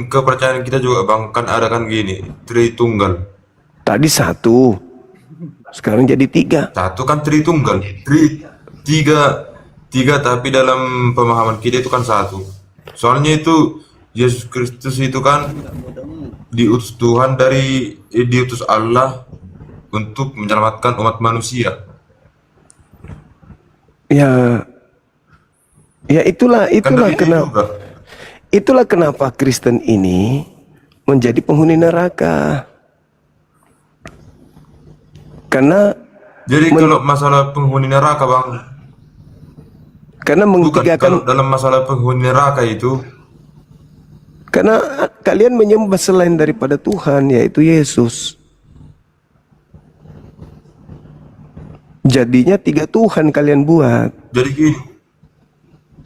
kepercayaan kita juga bang, kan ada kan gini, Tritunggal. Tadi satu, sekarang jadi tiga. Satu kan Tritunggal, tiga tapi dalam pemahaman kita itu kan satu. Soalnya itu Yesus Kristus itu kan diutus Tuhan diutus Allah untuk menyelamatkan umat manusia. Ya itulah kenapa. Itulah kenapa Kristen ini menjadi penghuni neraka. Karena jadi kalau masalah penghuni neraka bang, karena bukan kalau dalam masalah penghuni neraka itu, karena kalian menyembah selain daripada Tuhan, yaitu Yesus. Jadinya tiga Tuhan kalian buat. Jadi gini,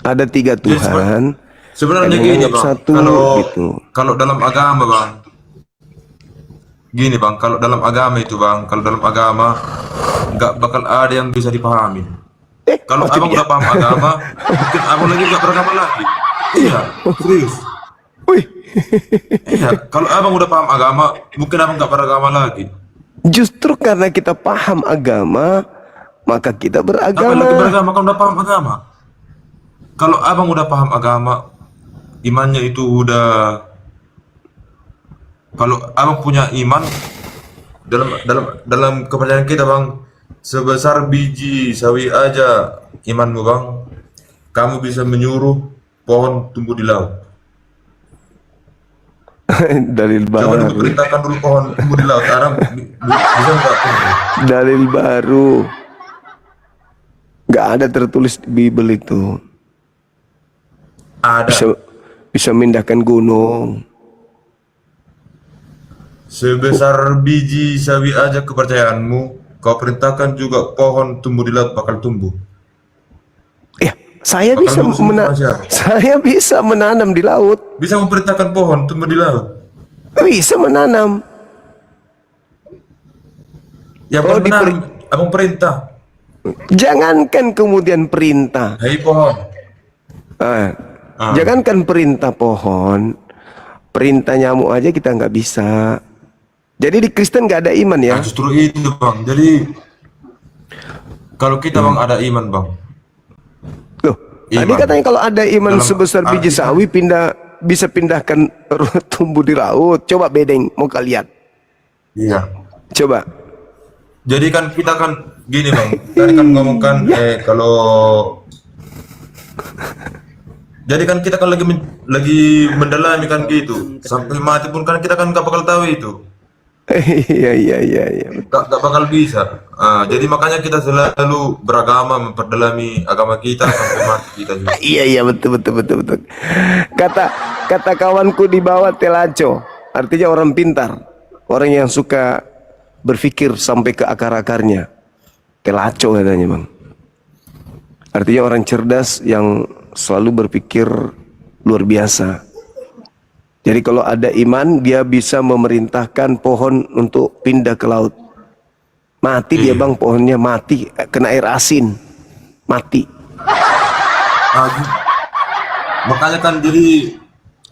ada tiga Tuhan. Sebenarnya gini bang, satu, gitu. Kalau dalam agama bang, gini bang, kalau dalam agama itu bang, kalau dalam agama nggak bakal ada yang bisa dipahami. Kalau abang udah paham agama, mungkin abang lagi nggak beragama lagi. Iya, serius. Iya, kalau abang udah paham agama, mungkin abang nggak beragama lagi. Justru karena kita paham agama, maka kita beragama. Apa lagi beragama kalau udah paham agama? Kalau abang udah paham agama, imannya itu udah, kalau abang punya iman dalam kepercayaan kita bang, sebesar biji sawi aja imanmu bang, kamu bisa menyuruh pohon tumbuh di laut. Dalil baru. Coba perintahkan dulu pohon tumbuh di laut, Arab bisa nggak? Dalil baru. Nggak ada tertulis di Bible itu. Ada. Bisa memindahkan gunung. Sebesar biji sawi aja kepercayaanmu, kau perintahkan juga pohon tumbuh di laut bakal tumbuh. Ya, saya bisa menanam di laut. Bisa memerintahkan pohon tumbuh di laut. Bisa menanam. Ya abang perintah. Jangankan kemudian perintah. Hei pohon. Jangankan perintah pohon, perintah nyamuk aja kita nggak bisa. Jadi di Kristen nggak ada iman ya? Nah, justru itu bang. Jadi kalau kita bang ada iman bang. Loh, tadi katanya kalau ada iman sebesar biji sawi bisa pindahkan tumbuh di laut. Coba bedeng, mau kalian? Iya. Coba. Jadi kan kita kan gini bang. Tadi kan ngomongkan kalau jadi kan kita kan lagi mendalami kan gitu. Sampai mati pun kan kita kan nggak bakal tahu itu. Iya. Gak bakal bisa. Jadi makanya kita selalu beragama, memperdalami agama kita sampai mati kita juga. Iya betul. Kata kawanku di bawah telaco, artinya orang pintar, orang yang suka berpikir sampai ke akar-akarnya. Telaco katanya bang. Artinya orang cerdas yang selalu berpikir luar biasa. Jadi kalau ada iman, dia bisa memerintahkan pohon untuk pindah ke laut. Mati dia bang, pohonnya mati, kena air asin, mati. Makanya kan jadi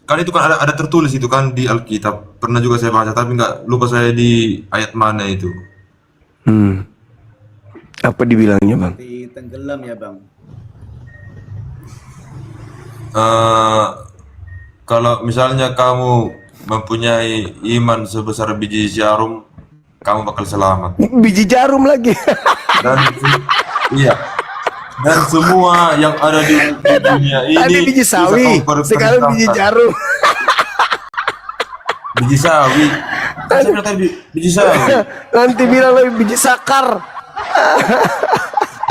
kan itu kan ada tertulis itu kan di Alkitab. Pernah juga saya baca tapi nggak lupa saya di ayat mana itu. Apa dibilangnya bang? Di tenggelam ya bang. Kalau misalnya kamu mempunyai iman sebesar biji jarum, kamu bakal selamat. Biji jarum lagi. Dan iya. Dan semua yang ada di dunia ini Tadi biji bisa sawi, kamu sekarang biji perintahkan. jarum. Biji sawi. Kan saya bilang tadi biji sawi. Nanti bilang lagi biji sakar.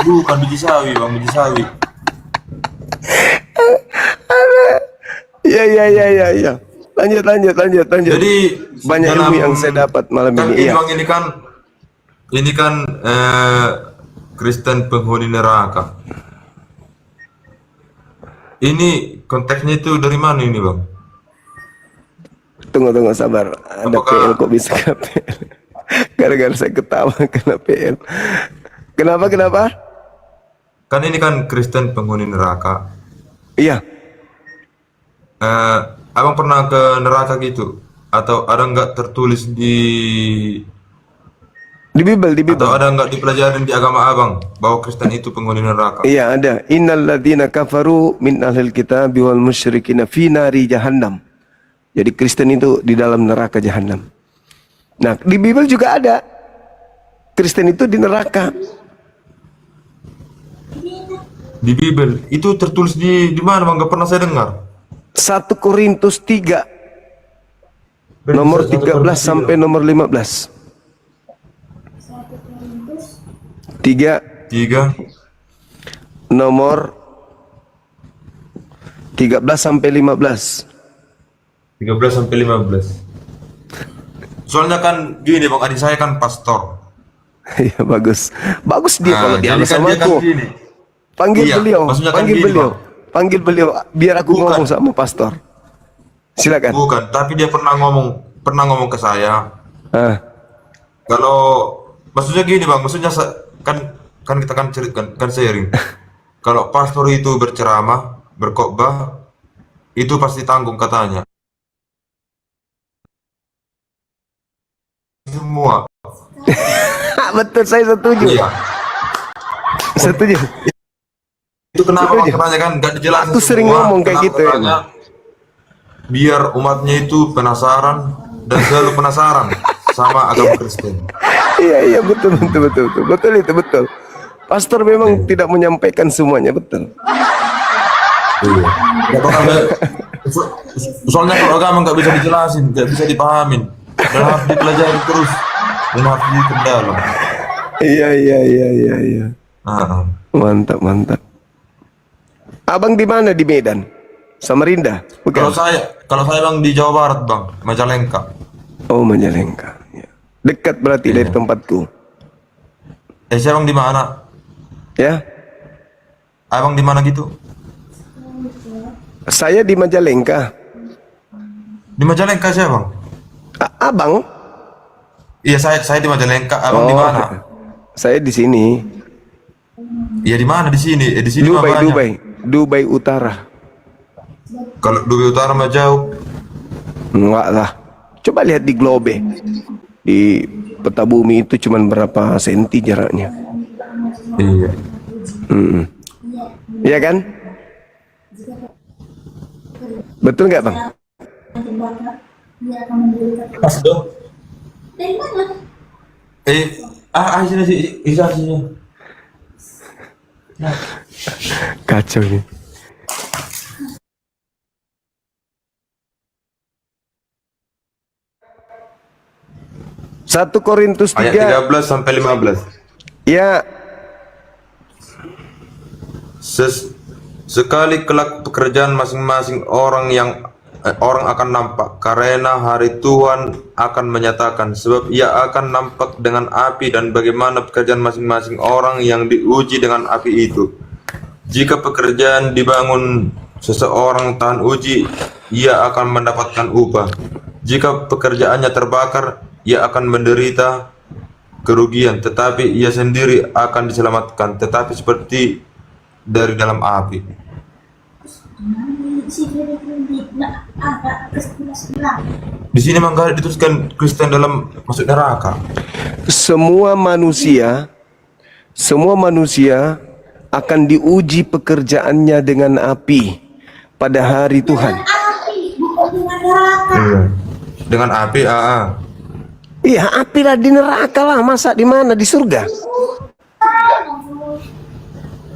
Bukan biji sawi, bang, biji sawi. Ya. Lanjut. Jadi Banyak ilmu yang saya dapat malam kan ini. Iya. Bang, ini kan Kristen penghuni neraka. Ini konteksnya itu dari mana ini bang? Tunggu sabar. Ada PL kok bisa ke PL? Gara-gara saya ketawa kena PL. Kenapa? Kan ini kan Kristen penghuni neraka. Iya. Abang pernah ke neraka gitu? Atau ada nggak tertulis di Bible? Atau ada nggak dipelajarin di agama abang bahwa Kristen itu penghuni neraka? Iya ada. Innal ladzina kafaru min ahlil kitab wal musyrikina fi nari jahannam. Jadi Kristen itu di dalam neraka jahanam. Nah, di Bible juga ada. Kristen itu di neraka. Di Bible itu tertulis di mana bang? Gak pernah saya dengar. 1 Korintus 3 nomor 13 sampai nomor 15. 3 nomor 13 sampai 15. 13 sampai 15. Soalnya kan gini bang, adik saya kan pastor. Iya bagus dia kalau dia jadi kan sama dia kan aku. gini. Panggil Iya, beliau, maksudnya kan gini, panggil beliau biar aku Bukan. ngomong sama pastor. Silakan. Bukan, tapi dia pernah ngomong ke saya. Kalau maksudnya gini bang, maksudnya kan kita kan cerita kan sharing. Kalau pastor itu berceramah, berkhotbah, itu pasti tanggung katanya. Semua. Betul, saya setuju. Iya. Setuju. Itu kenapa Setuju. makanya kan gak dijelasin Aku sering semua. ngomong kayak Kenapa gitu, katanya, biar umatnya itu penasaran dan selalu penasaran sama agama Kristen. Iya betul itu betul. Pastor memang tidak menyampaikan semuanya, betul. Iya. Soalnya kalau agama nggak bisa dijelasin, nggak bisa dipahamin, dan harus dipelajari terus, dan harus diperdalam. Iya. Mantap. Abang di mana di Medan? Samarinda? Bukan. Kalau saya bang di Jawa Barat bang, Majalengka. Oh Majalengka. Ya. Dekat berarti dari tempatku. Saya bang di mana? Ya. Abang di mana gitu? Saya di Majalengka. Di Majalengka saya bang. Abang? Iya saya di Majalengka. Abang di mana? Saya di sini. Iya di mana di sini? Di sini Dubai Utara. Kalau Dubai Utara mah jauh. Enggak lah. Coba lihat di globe. Di peta bumi itu cuma berapa senti jaraknya. Iya. Iya kan? Betul nggak bang? Pas dong. Sini. Kacau ini. Satu Korintus 3 ayat 13 sampai 15. Ya. Sekali kelak pekerjaan masing-masing orang akan nampak, karena hari Tuhan akan menyatakan, sebab ia akan nampak dengan api, dan bagaimana pekerjaan masing-masing orang yang diuji dengan api itu. Jika pekerjaan dibangun seseorang tahan uji, ia akan mendapatkan upah. Jika pekerjaannya terbakar, ia akan menderita kerugian, tetapi ia sendiri akan diselamatkan, tetapi seperti dari dalam api. Di sini memang dituliskan Kristen dalam masuk neraka. Semua manusia akan diuji pekerjaannya dengan api pada hari Tuhan. Dengan api, Iya, api lah di neraka lah, masa di mana? Di surga?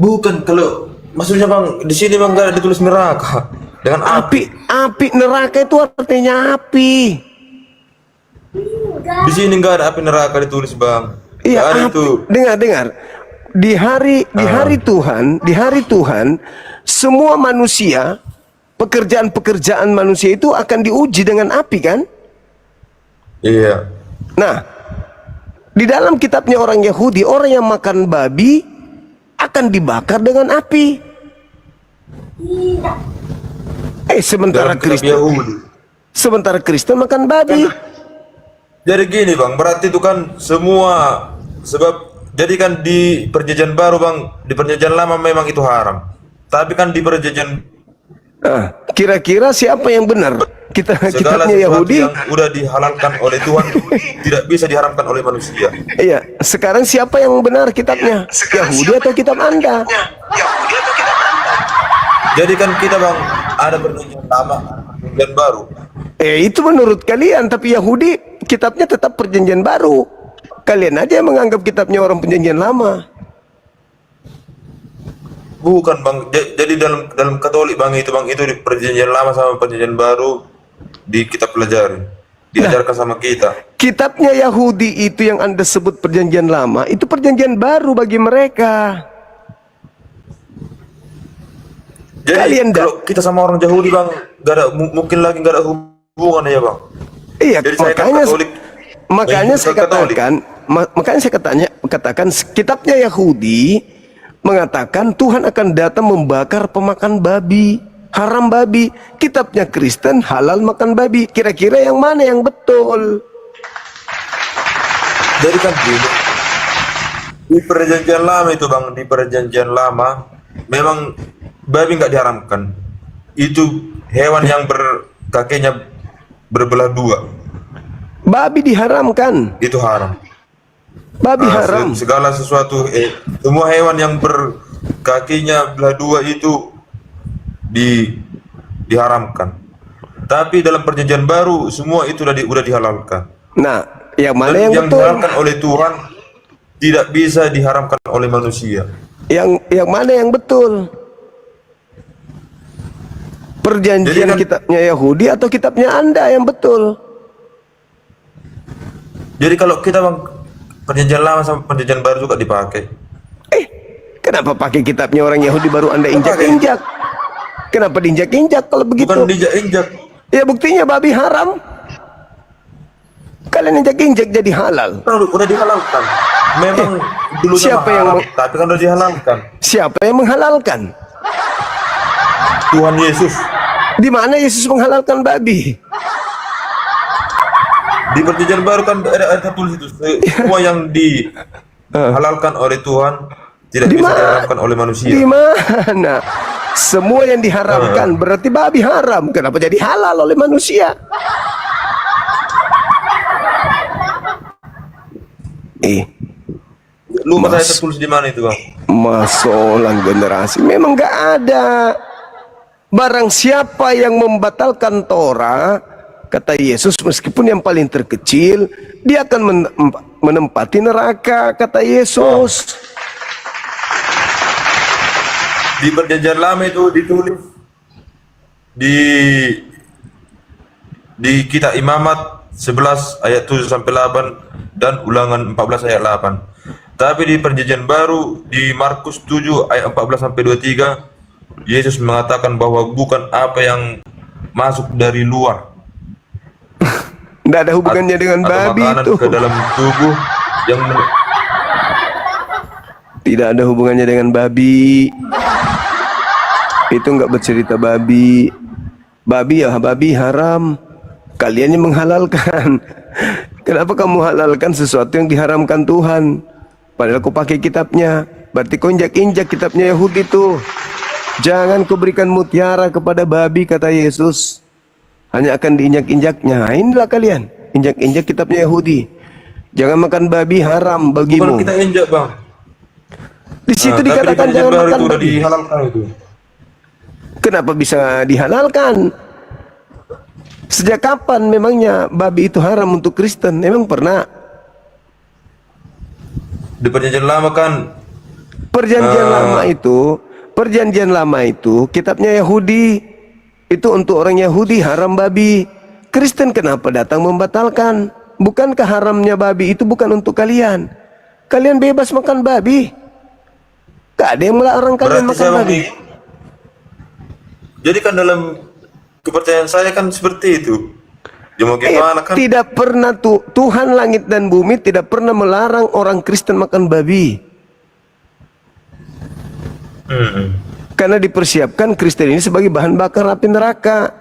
Bukan, kalau maksudnya bang, di sini bang gak ditulis neraka dengan api. Api neraka itu artinya api. Di sini nggak ada api neraka ditulis bang. Iya, Nggak ada api. itu. Dengar. Di hari Tuhan, semua manusia, pekerjaan manusia itu akan diuji dengan api, kan? Iya. Nah, di dalam kitabnya orang Yahudi, orang yang makan babi akan dibakar dengan api. Sementara Kristen makan babi. Jadi gini bang, berarti itu kan semua sebab. Jadi kan di perjanjian baru bang, di perjanjian lama memang itu haram. Tapi kan di perjanjian kira-kira siapa yang benar? segala Kitabnya sesuatu Yahudi yang udah dihalalkan oleh Tuhan tidak bisa diharamkan oleh manusia. Iya, sekarang siapa yang benar kitabnya? Yahudi atau kitab Anda? Jadi kan kita bang ada perjanjian lama, perjanjian baru. Itu menurut kalian, tapi Yahudi kitabnya tetap perjanjian baru. Kalian aja yang menganggap kitabnya orang perjanjian lama. Bukan bang, jadi dalam Katolik bang itu di perjanjian lama sama perjanjian baru di kita pelajari, diajarkan sama kita. Kitabnya Yahudi itu yang Anda sebut perjanjian lama, itu perjanjian baru bagi mereka. Jadi kalian kalau kita sama orang Yahudi bang, mungkin lagi gak ada hubungan ya bang. Iya, jadi makanya saya katakan kitabnya Yahudi mengatakan Tuhan akan datang membakar pemakan babi, haram babi. Kitabnya Kristen halal makan babi. Kira-kira yang mana yang betul? Jadi kan gini, di perjanjian lama itu bang, di perjanjian lama memang babi nggak diharamkan. Itu hewan yang kakinya berbelah dua. Babi diharamkan. Itu haram. Babi haram. Segala sesuatu, semua hewan yang berkakinya belah dua itu diharamkan. Tapi dalam perjanjian baru semua itu udah dihalalkan. Nah, yang mana yang betul? Diharamkan oleh Tuhan tidak bisa diharamkan oleh manusia. Yang mana yang betul? Perjanjian kitabnya Yahudi atau kitabnya Anda yang betul? Jadi kalau kita bang, perjanjian lama sama perjanjian baru juga dipakai. Kenapa pakai kitabnya orang Yahudi baru Anda injak-injak? Kenapa diinjak-injak kalau begitu? Bukan diinjak-injak. Ya buktinya babi haram. Kalian injak-injak jadi halal. Udah dihalalkan. Memang dulu siapa yang tapi kan udah dihalalkan. Siapa yang menghalalkan? Tuhan Yesus. Di mana Yesus menghalalkan babi? Di perjanjian baru kan ada tulis itu semua yang dihalalkan oleh Tuhan tidak bisa diharamkan oleh manusia. Di mana? Semua yang diharamkan berarti babi haram. Kenapa jadi halal oleh manusia? Lupa saya tertulis di mana itu bang? Masolang generasi memang nggak ada. Barang siapa yang membatalkan Torah, kata Yesus, meskipun yang paling terkecil, dia akan menempati neraka, kata Yesus. Di perjanjian lama itu ditulis di kitab Imamat 11 ayat 7 sampai 8 dan Ulangan 14 ayat 8. Tapi di perjanjian baru di Markus 7 ayat 14 sampai 23 Yesus mengatakan bahwa bukan apa yang masuk dari luar. Tidak ada hubungannya dengan babi itu. Ke dalam tubuh yang tidak ada hubungannya dengan babi. Itu nggak bercerita babi. Babi haram. Kalian yang menghalalkan. Kenapa kamu halalkan sesuatu yang diharamkan Tuhan? Padahal kau pakai kitabnya. Berarti kau injak-injak kitabnya Yahudi itu. Jangan kau berikan mutiara kepada babi, kata Yesus. Hanya akan diinjak-injaknya. Inilah kalian, injak-injak kitabnya Yahudi. Jangan makan babi, haram bagimu. Bukan kita injak, Bang. Di situ Tapi dikatakan di jangan baru makan itu udah babi. dihalalkan itu. Kenapa bisa dihalalkan? Sejak kapan memangnya babi itu haram untuk Kristen? Memang pernah? Di perjanjian lama kan Perjanjian lama itu kitabnya Yahudi. Itu untuk orang Yahudi haram babi. Kristen kenapa datang membatalkan? Bukankah haramnya babi itu bukan untuk kalian? Kalian bebas makan babi. Gak ada yang melarang kalian makan babi. Jadi kan dalam kepercayaan saya kan seperti itu. Ya mau gimana kan? Tidak pernah Tuhan langit dan bumi tidak pernah melarang orang Kristen makan babi. Karena dipersiapkan Kristen ini sebagai bahan bakar api neraka.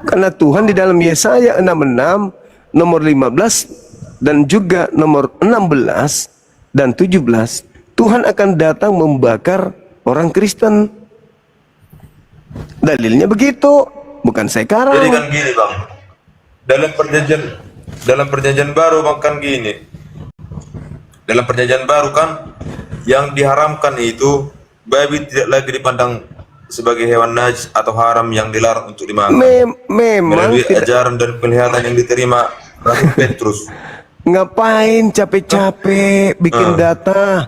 Karena Tuhan di dalam Yesaya 66 nomor 15 dan juga nomor 16 dan 17, Tuhan akan datang membakar orang Kristen. Dalilnya begitu, bukan saya karang. Jadi kan gini, Bang. Dalam perjanjian baru Bang kan gini. Dalam perjanjian baru kan yang diharamkan itu babi tidak lagi dipandang sebagai hewan najis atau haram yang dilarang untuk dimakan. Memang melalui ajaran dan penglihatan yang diterima Rasul Petrus. Ngapain capek-capek bikin data?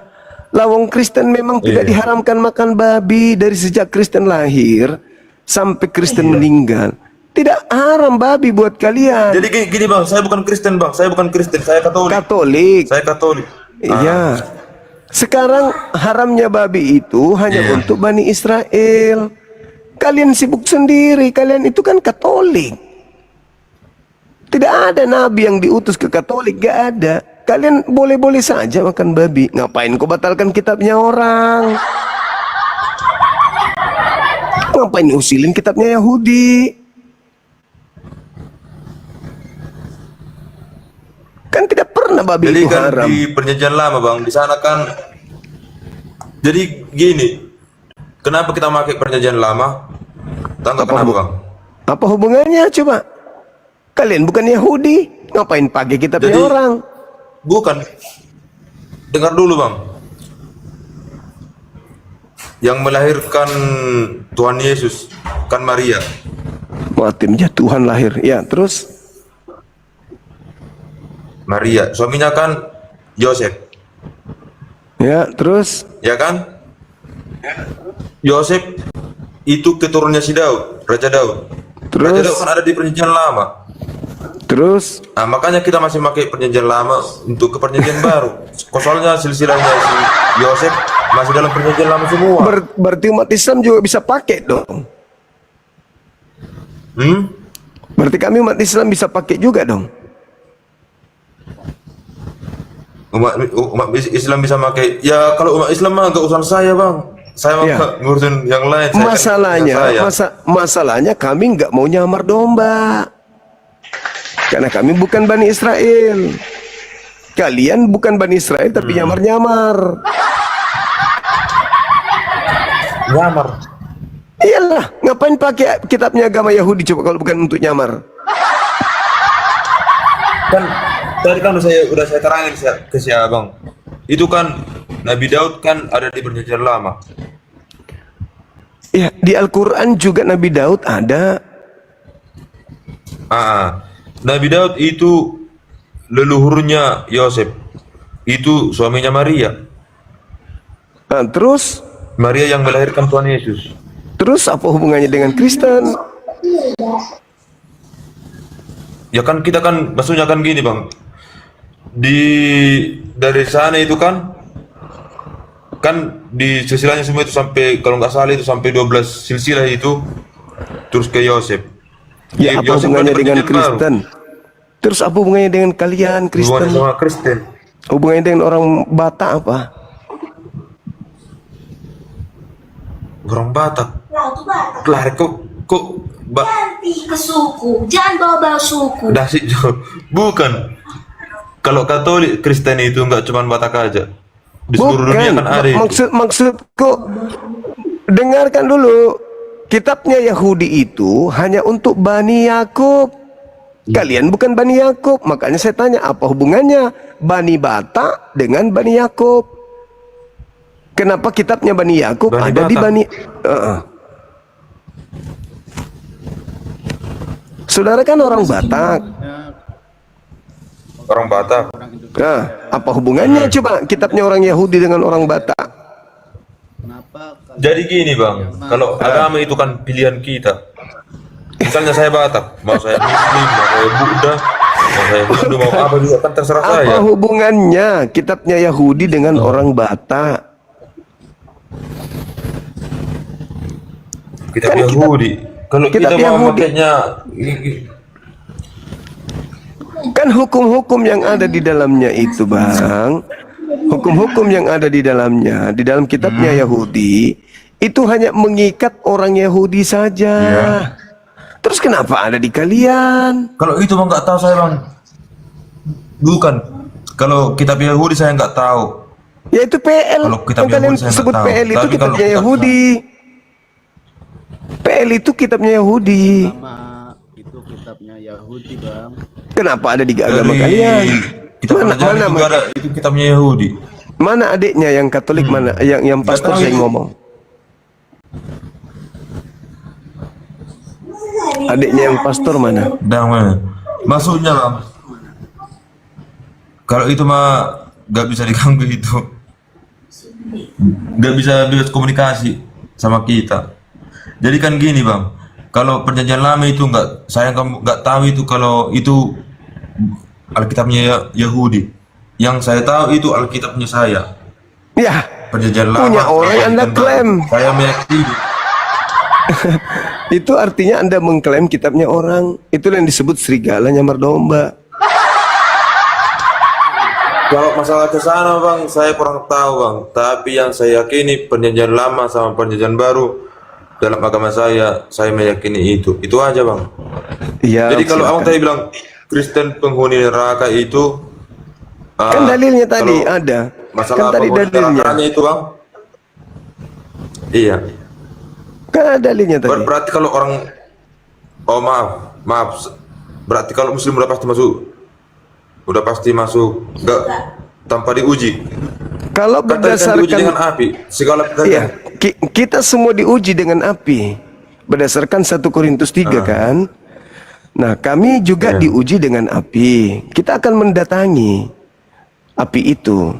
Lawang Kristen memang tidak diharamkan makan babi dari sejak Kristen lahir sampai Kristen meninggal. Tidak haram babi buat kalian. Jadi gini Bang, saya bukan Kristen Bang, saya bukan Kristen, saya Katolik. Saya Katolik. Iya. Sekarang haramnya babi itu hanya untuk Bani Israel. Kalian sibuk sendiri, kalian itu kan Katolik. Tidak ada nabi yang diutus ke Katolik, gak ada. Kalian boleh-boleh saja makan babi. Ngapain kau batalkan kitabnya orang? Ngapain usilin kitabnya Yahudi? Kan tidak pernah babi jadi itu kan haram. di perjanjian lama Bang, di sana kan. Jadi gini, kenapa kita pakai perjanjian lama? Tangkap kenapa Bang? Apa hubungannya coba? Kalian bukan Yahudi, ngapain pakai kitabnya orang? Bukan. Dengar dulu Bang. Yang melahirkan Tuhan Yesus kan Maria. Timnya Tuhan lahir. Ya, terus? Maria, suaminya kan Yosef. Ya, terus? Ya kan? Yosef itu keturunannya si Daud, Raja Daud. Terus? Raja Daud kan ada di perjanjian lama. Terus? Nah, makanya kita masih pakai perjanjian lama untuk ke perjanjian baru. Soalnya silsilahnya si Yosef masih dalam perjanjian lama semua. Berarti umat Islam juga bisa pakai dong. Berarti kami umat Islam bisa pakai juga dong. Umat Islam bisa pakai. Ya kalau umat Islam mah gak urusan saya Bang. Saya mah ngurusin yang lain. Masalahnya kami nggak mau nyamar domba. Karena kami bukan Bani Israel. Kalian bukan Bani Israel tapi nyamar-nyamar. Nyamar? Iyalah, ngapain pakai kitabnya agama Yahudi coba kalau bukan untuk nyamar? Kan tadi kan udah saya terangin ke si Abang. Itu kan Nabi Daud kan ada di perjanjian lama. Ya, di Al-Quran juga Nabi Daud ada. Nabi Daud itu leluhurnya Yosef. Itu suaminya Maria. Terus? Maria yang melahirkan Tuhan Yesus. Terus apa hubungannya dengan Kristen? Ya kan kita kan maksudnya kan gini Bang. Dari sana itu kan di silsilahnya semua itu sampai kalau nggak salah itu sampai 12 silsilah itu terus ke Yosef. Ya, apa hubungannya dengan Kristen? Terus apa hubungannya dengan kalian Kristen? Hubungannya sama Kristen. Hubungannya dengan orang Batak apa? orang Batak. Lah tuh Batak. Lah kok Ganti ke suku, jangan bawa-bawa suku. Dasik Jo. Bukan. Kalau Katolik Kristen itu enggak cuma Batak aja. Di seluruh dunia kan ada itu. Maksudku, dengarkan dulu. Kitabnya Yahudi itu hanya untuk Bani Yakub. Kalian bukan Bani Yakub, makanya saya tanya apa hubungannya Bani Batak dengan Bani Yakub? Kenapa kitabnya Bani Yakub Bani ada di Batak. Bani? Saudara kan orang Batak. Orang Batak. Nah, apa hubungannya coba kitabnya orang Yahudi dengan orang Batak? Jadi gini Bang, kalau agama itu kan pilihan kita. Misalnya saya Batak, mau saya Muslim, mau saya Buddha, mau saya Hindu, mau apa juga kan terserah Apa saya. hubungannya kitabnya Yahudi dengan orang Batak? Kitab Kan Yahudi. Kalau kitab kita mau Yahudi. makainya Kan hukum-hukum yang ada di dalamnya itu, Bang. Hukum-hukum yang ada di dalamnya, di dalam kitabnya Yahudi, itu hanya mengikat orang Yahudi saja. Terus kenapa ada di kalian? kalau itu mah nggak tahu saya Bang. Bukan. Kalau kitab Yahudi saya nggak tahu. Ya itu PL. Kalau kitab Yang kalian Yahudi saya sebut nggak tahu. PL itu Tapi kalau kitabnya kitab- Yahudi. PL itu kitabnya Yahudi. Itu kitabnya Yahudi, Bang. Kenapa ada di agama Dari kalian? kitab Pelajaran juga ada itu kitabnya Yahudi. Mana adiknya yang Katolik, mana yang pastor tahu saya itu. ngomong? Adiknya yang pastor mana? Dan mana? Maksudnya Bang. Kalau itu mah nggak bisa diganggu itu. Nggak bisa komunikasi sama kita. Jadi kan gini Bang. Kalau perjanjian lama itu saya nggak tahu itu kalau itu Alkitabnya Yahudi. Yang saya tahu itu Alkitabnya saya. Ya, Perjanjian lama. punya orang Anda Tentang- klaim. Saya meyakini. Itu artinya Anda mengklaim kitabnya orang. Itu yang disebut serigala nyamar domba. Kalau masalah ke sana Bang, saya kurang tahu Bang. Tapi yang saya yakini perjanjian lama sama perjanjian baru dalam agama saya meyakini itu. Itu aja Bang. Iya. Jadi kalau silakan. Abang tadi bilang Kristen penghuni neraka itu Kan dalilnya tadi kalau ada. masalah Kan tadi penghuni dalilnya. nerakanya itu Bang. Iya. Kan ada dalilnya tadi. Berarti kalau orang maaf. Berarti kalau muslim udah pasti masuk enggak tanpa diuji. Kalau Kan tadi kan diuji dengan berdasarkan api. Segala Iya, kita semua diuji dengan api. Berdasarkan 1 Korintus 3 kan. Nah, kami juga diuji dengan api. Kita akan mendatangi api itu.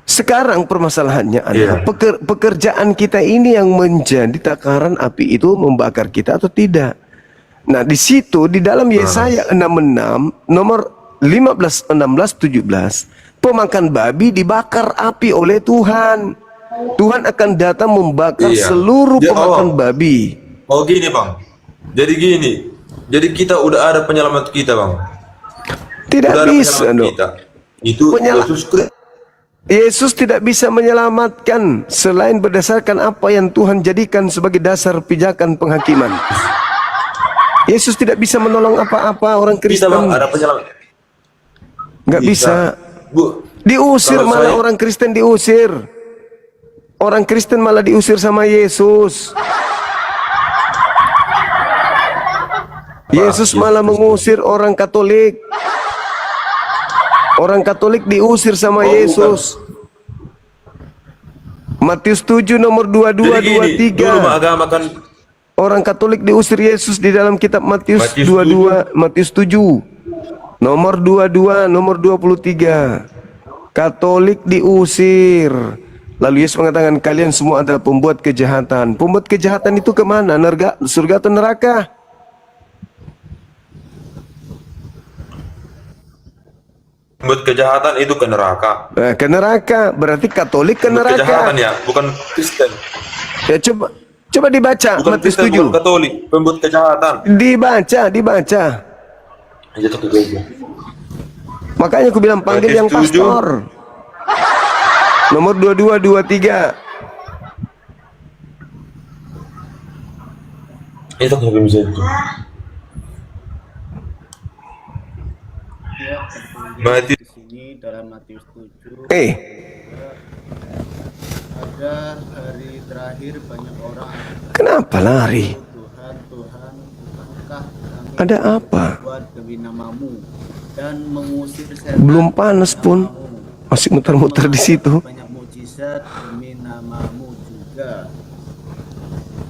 Sekarang permasalahannya adalah pekerjaan kita ini yang menjadi takaran api itu membakar kita atau tidak. Nah, di situ di dalam Yesaya 66 nomor 15, 16, 17, pemakan babi dibakar api oleh Tuhan. Tuhan akan datang membakar seluruh pemakan babi. Oh gini Bang. Jadi gini. Jadi kita udah ada penyelamat kita Bang. Tidak Udah ada bisa, penyelamat dok. kita. Itu Yesus Kristus. Yesus tidak bisa menyelamatkan selain berdasarkan apa yang Tuhan jadikan sebagai dasar pijakan penghakiman. Yesus tidak bisa menolong apa-apa orang Kita Kristen. Bang ada penyelamat. Nggak bisa. Bu, Diusir kalau malah saya- orang Kristen diusir. Orang Kristen malah diusir sama Yesus. Yesus malah mengusir orang Katolik. Orang Katolik diusir sama Yesus. Matius 7 nomor 22 Jadi gini, 23. dulu mah agama kan Orang Katolik diusir Yesus di dalam kitab Matius Matius 22, Matius 7. Nomor 22, nomor 23. Katolik diusir. Lalu Yesus mengatakan kalian semua adalah pembuat kejahatan. Pembuat kejahatan itu kemana? Surga atau neraka? buat kejahatan itu ke neraka. Ke neraka. Berarti Katolik ke Buat neraka. kejahatan ya, bukan Kristen. Ya coba dibaca Bukan Matius Kristen, 7. bukan Katolik, pembuat kejahatan. Dibaca. Aja tuh gereja. Makanya aku bilang panggil Matius yang 7. pastor. Nomor 22, 23. Itu kenapa bisa itu? Ya, Mati. di sini dalam Matius 7 Eh, ada hari terakhir banyak orang kenapa lari? Tuhan, Tuhan, bukankah kami Ada apa? buat demi namamu dan mengusir setan Belum panas pun. namamu, Masih muter-muter di situ. banyak mujizat demi namamu juga.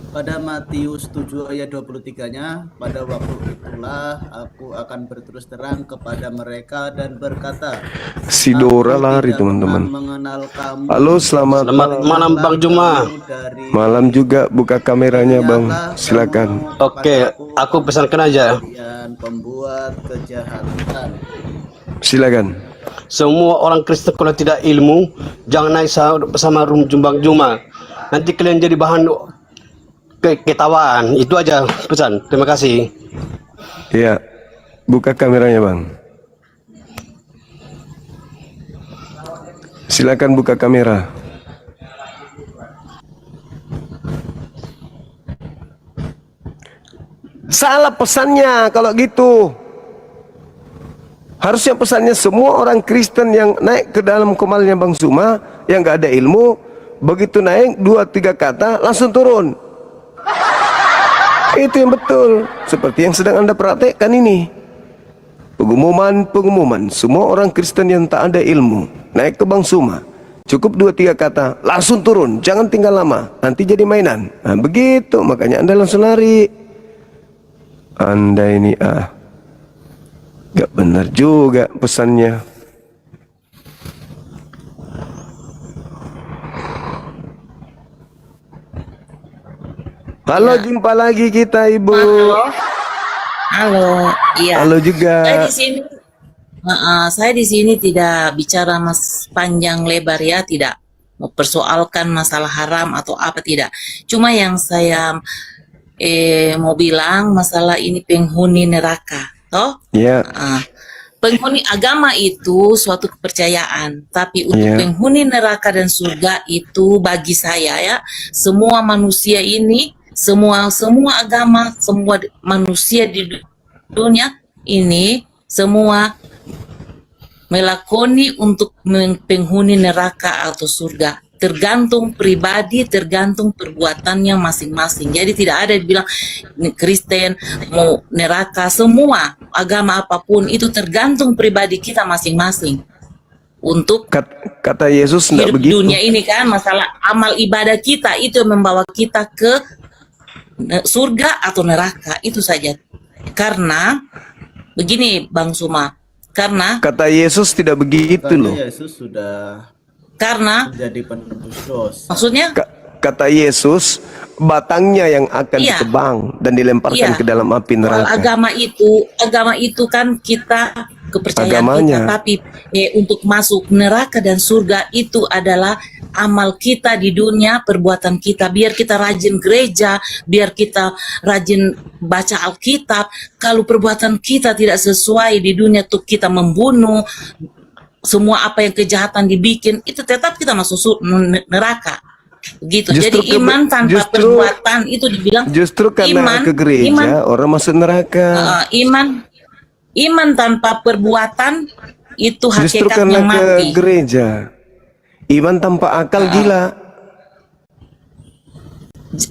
Pada Matius 7 ayat 23-nya, pada waktu itulah aku akan berterus terang kepada mereka dan berkata, Si Dora "Aku lari, tidak teman-teman. pernah mengenal kamu. Halo, selamat Malam Bang Juma. Dari malam juga. Buka kameranya, Bang. Silakan. Oke, aku pesankan aja. kalian pembuat kejahatan." Silakan. Semua orang Kristen kalau tidak ilmu, jangan naik sama room Jumbang Juma. Nanti kalian jadi bahan ketawaan. Itu aja pesan. Terima kasih. Iya. Buka kameranya, Bang. Silakan buka kamera. Salah pesannya kalau gitu. Harusnya pesannya semua orang Kristen yang naik ke dalam komalnya Bang Suma, yang gak ada ilmu, begitu naik 2-3 kata langsung turun. Itu yang betul. Seperti yang sedang Anda praktekkan ini. Pengumuman, semua orang Kristen yang tak ada ilmu naik ke Bang Suma, cukup 2-3 kata langsung turun, jangan tinggal lama, nanti jadi mainan. Nah, begitu, makanya Anda langsung lari. Anda ini gak benar juga pesannya. Halo, jumpa lagi kita, Ibu. Halo, iya. Halo juga. Saya di sini tidak bicara panjang lebar ya, tidak mempersoalkan masalah haram atau apa, tidak. Cuma yang saya mau bilang masalah ini penghuni neraka, toh? Iya. Penghuni agama itu suatu kepercayaan, tapi untuk penghuni neraka dan surga itu bagi saya ya, semua manusia ini, semua agama, semua manusia di dunia ini semua melakoni untuk penghuni neraka atau surga. Tergantung pribadi, tergantung perbuatannya masing-masing. Jadi tidak ada dibilang Kristen mau neraka, semua agama apapun itu tergantung pribadi kita masing-masing. Untuk kata Yesus tidak hidup begitu. Dunia ini kan masalah amal ibadah kita itu yang membawa kita ke surga atau neraka, itu saja. Karena begini Bang Suma, karena kata Yesus tidak begitu loh. Yesus sudah karena menjadi penebus dosa. Maksudnya? Kata Yesus, batangnya yang akan ditebang dan dilemparkan ke dalam api neraka. Agama itu kan kita kepercayaan Agamanya. kita, tapi untuk masuk neraka dan surga itu adalah amal kita di dunia, perbuatan kita. Biar kita rajin gereja, biar kita rajin baca Alkitab. Kalau perbuatan kita tidak sesuai di dunia, tuh kita membunuh, semua apa yang kejahatan dibikin, itu tetap kita masuk neraka. Gitu. Jadi iman tanpa perbuatan itu dibilang justru karena ke gereja orang masuk neraka. Iman tanpa perbuatan itu Justru hakikatnya karena mati. ke gereja. Iman tanpa akal gila.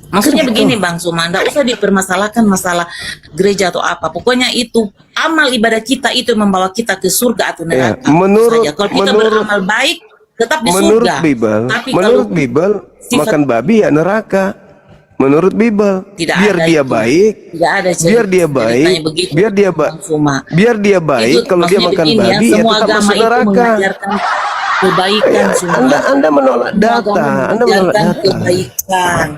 Maksudnya begini Bang Suma, nggak usah dipermasalahkan masalah gereja atau apa. Pokoknya itu amal ibadah kita itu membawa kita ke surga atau neraka. Menurut- saja. Kalau kita menurut- beramal baik tetap di Menurut surga. Bible, Tapi menurut kalau Bible sifat- makan babi ya neraka. Menurut Bible, Tidak biar ada dia itu. baik, Tidak ada biar dia ceritanya baik, begitu, biar dia biar dia baik. Itu Kalau dia maksudnya makan begini ya, babi, ya semua tetap agama masuk itu neraka. mengajarkan kebaikan semua. Anda menolak Semua data, agama Anda menolak mengajarkan data. kebaikan.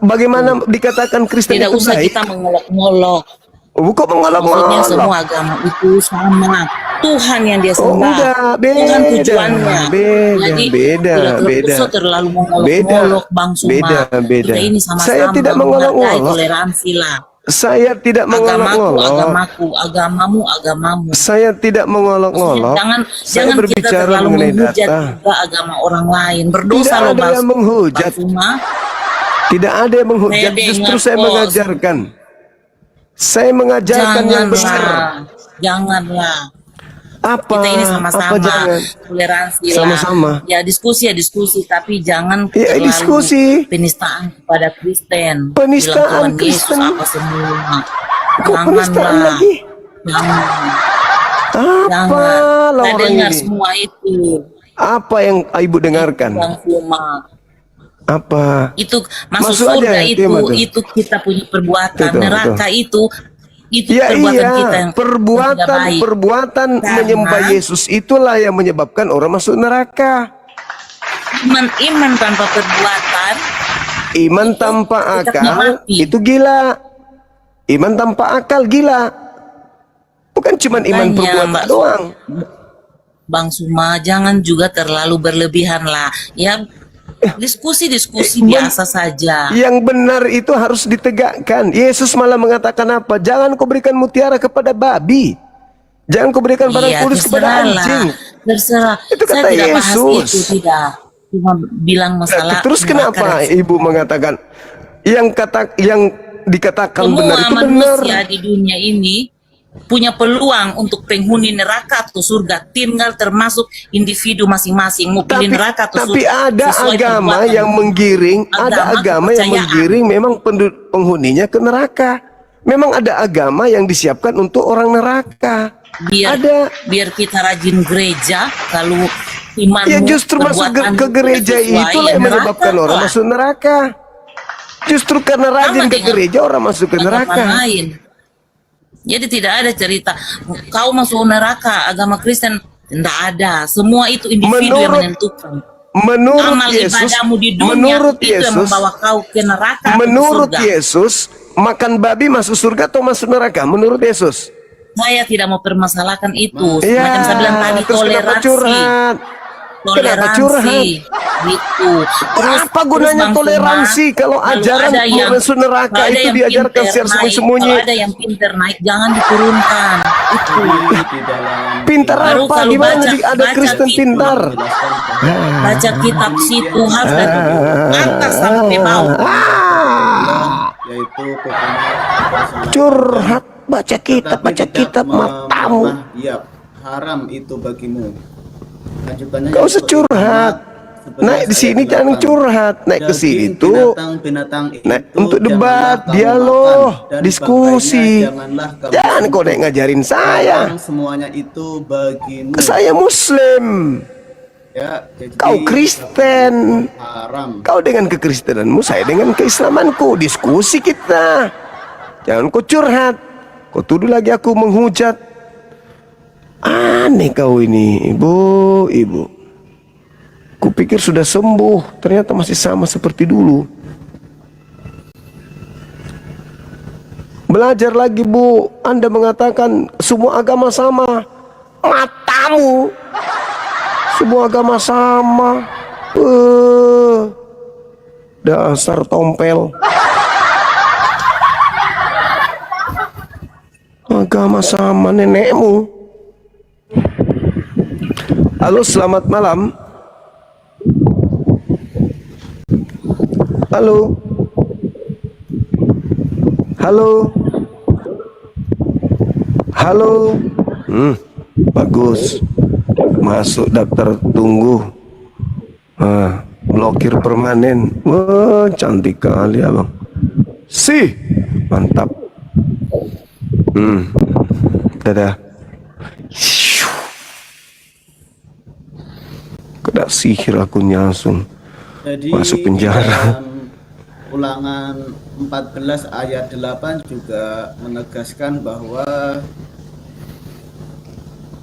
Bagaimana dikatakan Kristen Tidak itu usah baik? kita mengolok-ngolok. Bukan Maksudnya mengolok-ngolok. semua agama itu sama. Tuhan yang dia sembah. enggak, Tuhan beda, tujuannya. Jadi beda. tidak usah terlalu mengolok-ngolok Bang Suma. Beda. Kita ini sama-sama Saya tidak menghargai mengolok-ngolok. toleransi lah. Saya tidak mengolok-ngolok. Agamaku, agamamu. Saya tidak mengolok-ngolok. Jangan Saya kita berbicara terlalu mengenai menghujat data. juga agama orang lain. Berdosa Tidak loh ada Bang yang menghujat. Suma. Tidak ada yang menghujat, Saya justru dengar saya kok. mengajarkan. Saya mengajarkan yang benar. Janganlah. Apa? Kita ini Apa sama-sama jangan? toleransi Sama-sama. lah. Ya diskusi, tapi jangan Ya, terlalu diskusi. penistaan kepada Kristen. Penistaan Bilang Tuhan Yesus Kristen. apa semua. Kok penistaan Janganlah. lagi? Jangan. Apa lah Saya orang dengar ini? semua itu. Apa yang ibu dengarkan? Bang Kuma. Apa? Itu masuk Masuk surga aja, itu, gimana tuh? itu kita punya perbuatan. Betul, Neraka itu Ya perbuatan iya, kita yang tidak baik. perbuatan Karena menyembah Yesus itulah yang menyebabkan orang masuk neraka. Iman tanpa perbuatan, Iman tanpa tetap akal mati. itu gila. Iman tanpa akal gila. Bukan cuma iman Makanya, perbuatan Mbak doang. Bang Suma, jangan juga terlalu berlebihan lah. Ya, diskusi biasa saja. Yang benar itu harus ditegakkan. Yesus malah mengatakan apa? Jangan kau berikan mutiara kepada babi. Jangan kau berikan barang kudus kepada terserahlah. anjing. Terserah. Itu Saya kata tidak bahas Yesus. itu, tidak. Cuma bilang masalah. Terus neraka kenapa dan ibu mengatakan yang dikatakan semua benar itu benar? manusia di dunia ini punya peluang untuk penghuni neraka atau surga, tinggal termasuk individu masing-masing mau pilih neraka atau surga. Tapi ada sesuai agama perbuatan. yang menggiring, ada agama yang kepercayaan. menggiring memang penghuninya ke neraka. Memang ada agama yang disiapkan untuk orang neraka. Biar kita rajin gereja, kalau imanmu Ya justru masuk ke gereja itulah yang menyebabkan orang masuk neraka. Justru karena rajin ke gereja orang masuk ke neraka. lain. Jadi tidak ada cerita kau masuk neraka agama Kristen, tidak ada. Semua itu individu yang menentukan. Menurut Amal Yesus, ibadahmu di dunia menurut itu yang Yesus, membawa kau ke neraka atau ke menurut surga. Yesus, makan babi masuk surga atau masuk neraka? Menurut Yesus. Saya tidak mau permasalahkan itu. Ya, Macam saya bilang tadi, terus kenapa toleransi. curhat? Kenapa curhat? Gitu. Apa gunanya Bang toleransi Suma, kalau ajaran ada yang- masuk neraka kalau ada itu yang diajarkan pinter secara naik, sembunyi-sembunyi? Kalau ada yang pinter naik, jangan diturunkan. Itu. Pintar Baru apa? kalau Gimana baca- ada baca Kristen kitab. pintar? Baca kitab situ harus dari atas sampai bawah. Yaitu pokoknya Curhat, baca kitab matamu. Iya, haram itu bagimu. Lanjutannya Gak usah curhat. Naik di sini jangan curhat. Naik ke sini tuh naik untuk debat, dialog, diskusi. Jangan kau naik ngajarin saya. Semuanya itu bagimu. Saya Muslim. Ya, jadi Kau Kristen. haram. Kau dengan kekristenanmu, saya dengan keislamanku. Diskusi kita. Jangan kau curhat. Kau tuduh lagi aku menghujat. Aneh kau ini, ibu. Kupikir sudah sembuh, ternyata masih sama seperti dulu. Belajar lagi, Bu. Anda mengatakan semua agama sama. Matamu. Semua agama sama. Dasar tompel. Agama sama nenekmu. Halo, selamat malam. Halo. Halo. Halo. Bagus. Masuk daftar tunggu. Blokir permanen. Wah, cantik kali abang. Sih, mantap. Dadah. Kena sihir aku langsung Jadi masuk penjara. dalam Ulangan 14 ayat 8 juga menegaskan bahwa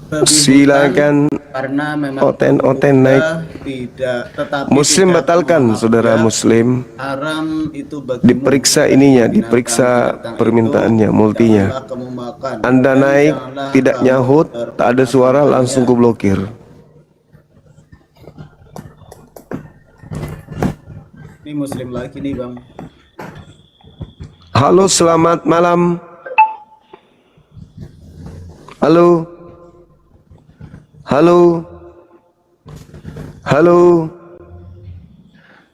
babi Silakan hutan karena memang oten naik. tidak, tetapi Muslim tidak batalkan, saudara memaafkan. Muslim. Haram itu bagimu. Diperiksa ininya, diperiksa permintaannya, multinya. Janganlah kamu makan. Anda Dan naik, janganlah tidak kamu nyahut, tak ada suara, langsung ku blokir. Ini Muslim lagi nih Bang. Halo, selamat malam. Halo. Halo. Halo.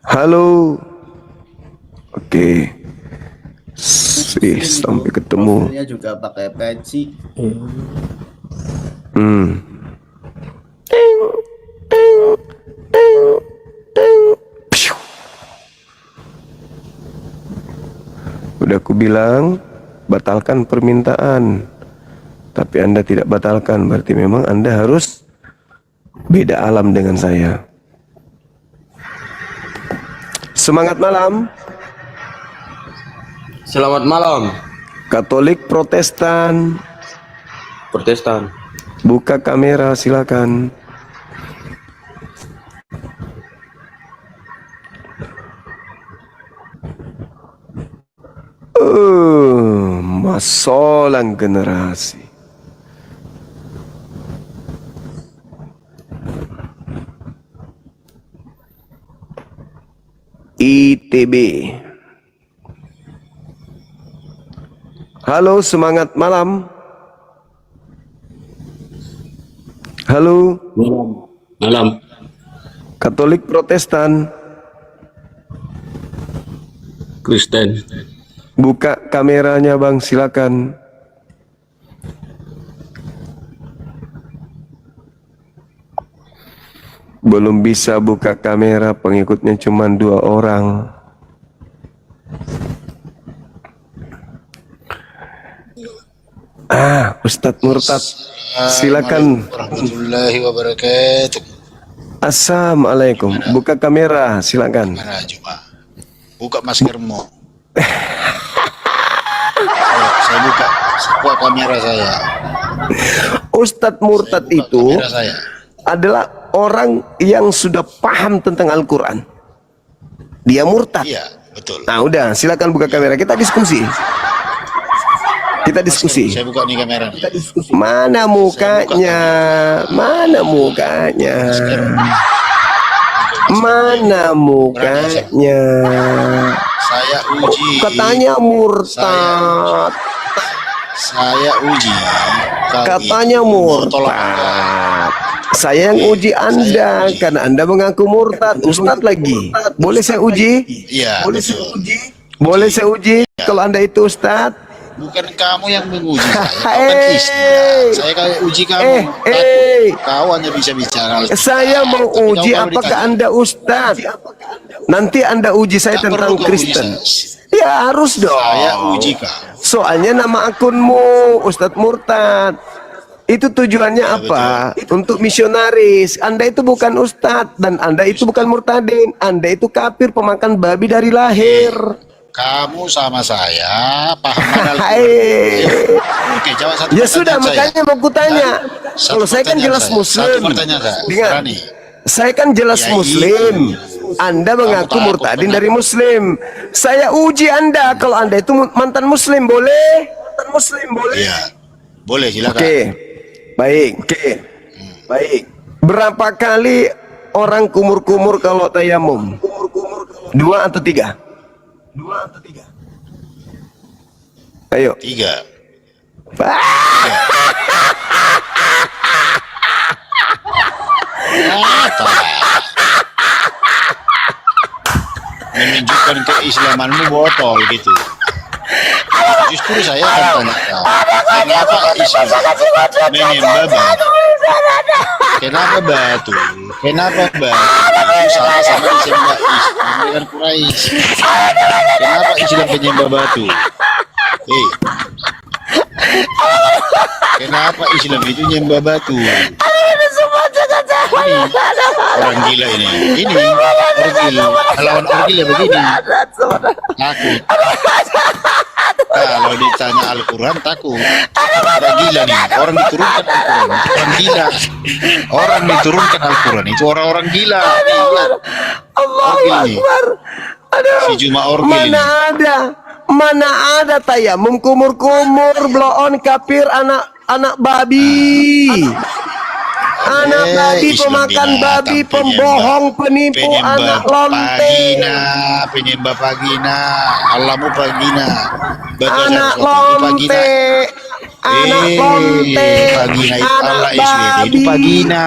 Halo. Oke. Sampai ketemu. Profilnya juga pakai peci. Piu. Udah aku bilang batalkan permintaan, tapi Anda tidak batalkan, berarti memang Anda harus beda alam dengan saya. Semangat malam. Selamat malam. Katolik Protestan. Protestan. Buka kamera silakan. Masalah generasi. ITB. Halo, semangat malam. Halo. Malam. Katolik Protestan. Kristen. Buka kameranya Bang, silakan. Belum bisa buka kamera, pengikutnya cuma 2 orang. Ustadz Murtad, silakan. Warahmatullahi wabarakatuh. Assalamualaikum. Buka kamera, silakan. Buka maskermu. Saya buka kamera saya. Ustadz Murtad itu adalah orang yang sudah paham tentang Al-Quran. Dia murtad. Iya, betul. Nah udah, silakan buka kamera, kita diskusi. Kita diskusi. Saya buka nih kamera. Mana mukanya? Mana mukanya? Mana mukanya? Saya uji. Katanya murtad. Saya uji. Katanya murtad. Saya yang uji Anda karena Anda mengaku murtad. Ustadz lagi. Boleh saya uji? Iya. Boleh saya uji? Boleh saya uji kalau Anda itu Ustadz? Bukan kamu yang menguji saya. Saya kayak uji kamu. Kau hanya bisa bicara. Saya mau uji apakah Anda Ustadz. Nanti Anda uji saya tentang Kristen. Ya harus dong. Saya uji kau. Soalnya nama akunmu Ustadz Murtad. Itu tujuannya apa? Untuk misionaris. Anda itu bukan Ustadz dan Anda itu bukan murtadin. Anda itu kafir pemakan babi dari lahir. Kamu sama saya paham mana? Oke, jawab satu. Ya sudah, makanya mau kutanya. Kalau saya kan jelas Muslim. Dengar, saya kan jelas Muslim. Anda mengaku murtadin dari Muslim. Saya uji Anda kalau Anda itu mantan Muslim, boleh? Mantan Muslim boleh? Iya, boleh silakan. Oke, baik. Baik. Berapa kali orang kumur-kumur kalau tayamum? 2 atau 3? 2 atau 3? Ayo. 3. Menunjukkan keislamanmu botol gitu. Justru saya akan tanya, kenapa Islam menyembah batu? Kenapa batu? Kenapa batu? Sama-sama disembah Islam dengan Quraisy. Kenapa Islam penyembah batu? Kenapa Islam itu nyembah batu? Ini orang gila ini. Ini orgil. Lawan orgil ya begini. Takut. Kalau ditanya Al-Quran takut. Orang gila nih. Orang diturunkan Al-Quran. Orang gila. Orang diturunkan Al-Quran. Itu orang-orang gila. Allahu Akbar. Aduh. Si Juma orgil ini. Mana ada tayamum kumur-kumur bloon kafir anak babi. Anak babi, pemakan babi, pembohong, penipu, anak lonte. Penyembah pagina, Allahmu pagina. Anak lonte, anak ponteng, Vagina itu anak Allah SWT itu babi. vagina.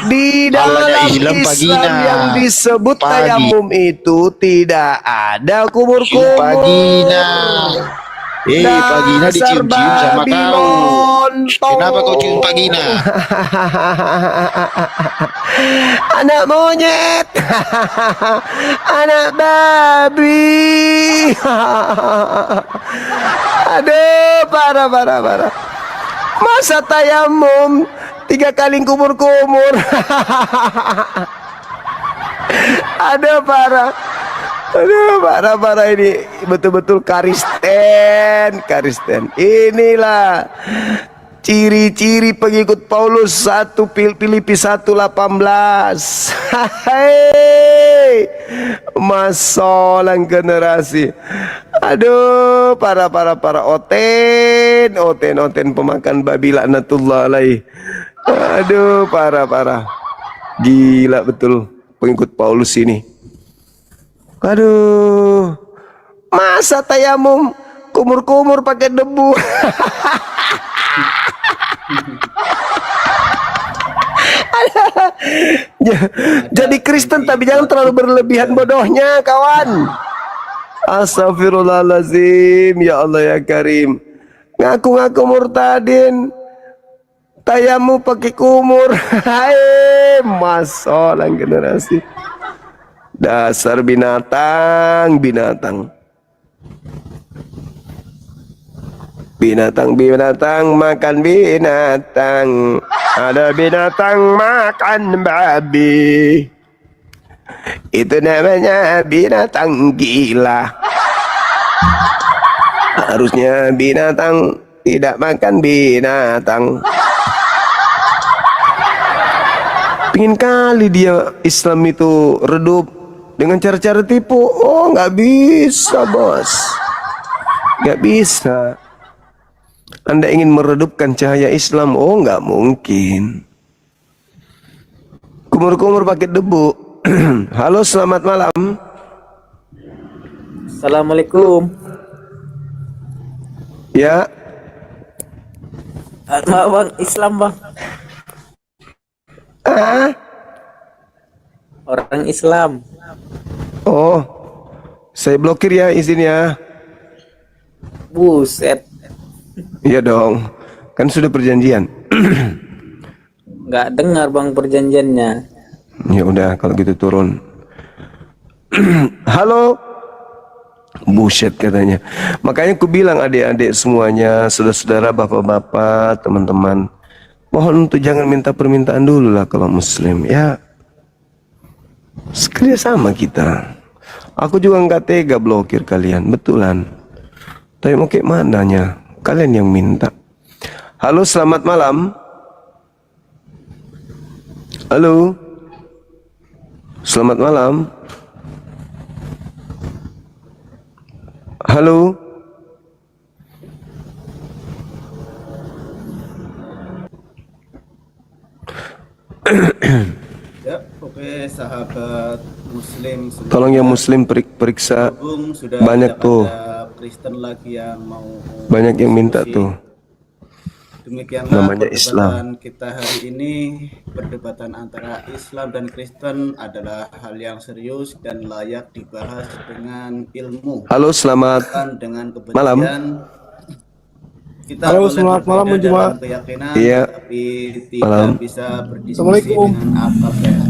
Di dalam Allahnya Islam, Islam vagina. yang disebut Pagi. tayamum itu tidak ada kumur-kumur. Vagina. Vagina dicium-cium sama babi kau. lontong. Kenapa kau cium vagina? Anak monyet. Anak babi. Aduh, parah. Masa tayamum 3 kali kumur-kumur. Aduh, parah ini betul-betul Kristen. Inilah ciri-ciri pengikut Paulus 1 Filipi 1:18. Hai, masolang generasi. Aduh, para oten pemakan babi laknatullah alaih. Aduh, parah. Gila betul pengikut Paulus ini. Aduh, masa tayamum kumur-kumur pakai debu. Jadi Kristen tapi jangan terlalu berlebihan bodohnya, kawan. Astagfirullahaladzim, ya Allah ya Karim. Ngaku-ngaku murtadin, tayamum pakai kumur. Hai, masalah generasi. Dasar binatang. Binatang makan binatang. Ada binatang makan babi. Itu namanya binatang gila. Harusnya binatang tidak makan binatang. Pingin kali dia Islam itu redup dengan cara-cara tipu. Oh, nggak bisa, bos. Nggak bisa. Anda ingin meredupkan cahaya Islam? Oh, nggak mungkin. Kumur-kumur pakai debu. Halo, selamat malam. Assalamualaikum. Ya. Bang, Islam bang. Orang Islam. Oh, saya blokir ya, izin ya. Buset. Iya dong, kan sudah perjanjian. Nggak dengar bang perjanjiannya. Ya udah, kalau gitu turun. Halo. Buset katanya. Makanya aku bilang adik-adik semuanya, saudara-saudara, bapak-bapak, teman-teman, mohon untuk jangan minta permintaan dulu lah kalau muslim ya. Kerja sama kita. Aku juga nggak tega blokir kalian, betulan. Tapi mau kayak mananya? Kalian yang minta. Halo, selamat malam. Halo. Selamat malam. Halo. Ya, oke sahabat muslim semua. Tolong yang muslim periksa. Sudah Banyak tuh. Kristen lagi yang mau Banyak yang minta tuh. Demikianlah Namanya perdebatan Islam. kita hari ini. Perdebatan antara Islam dan Kristen adalah hal yang serius dan layak dibahas dengan ilmu. Halo, selamat dengan malam. Kita Halo, selamat malam, berbeda Juma. dalam keyakinan, Iya. tapi tidak Malam. bisa berdiskusi Assalamualaikum. dengan akal sehat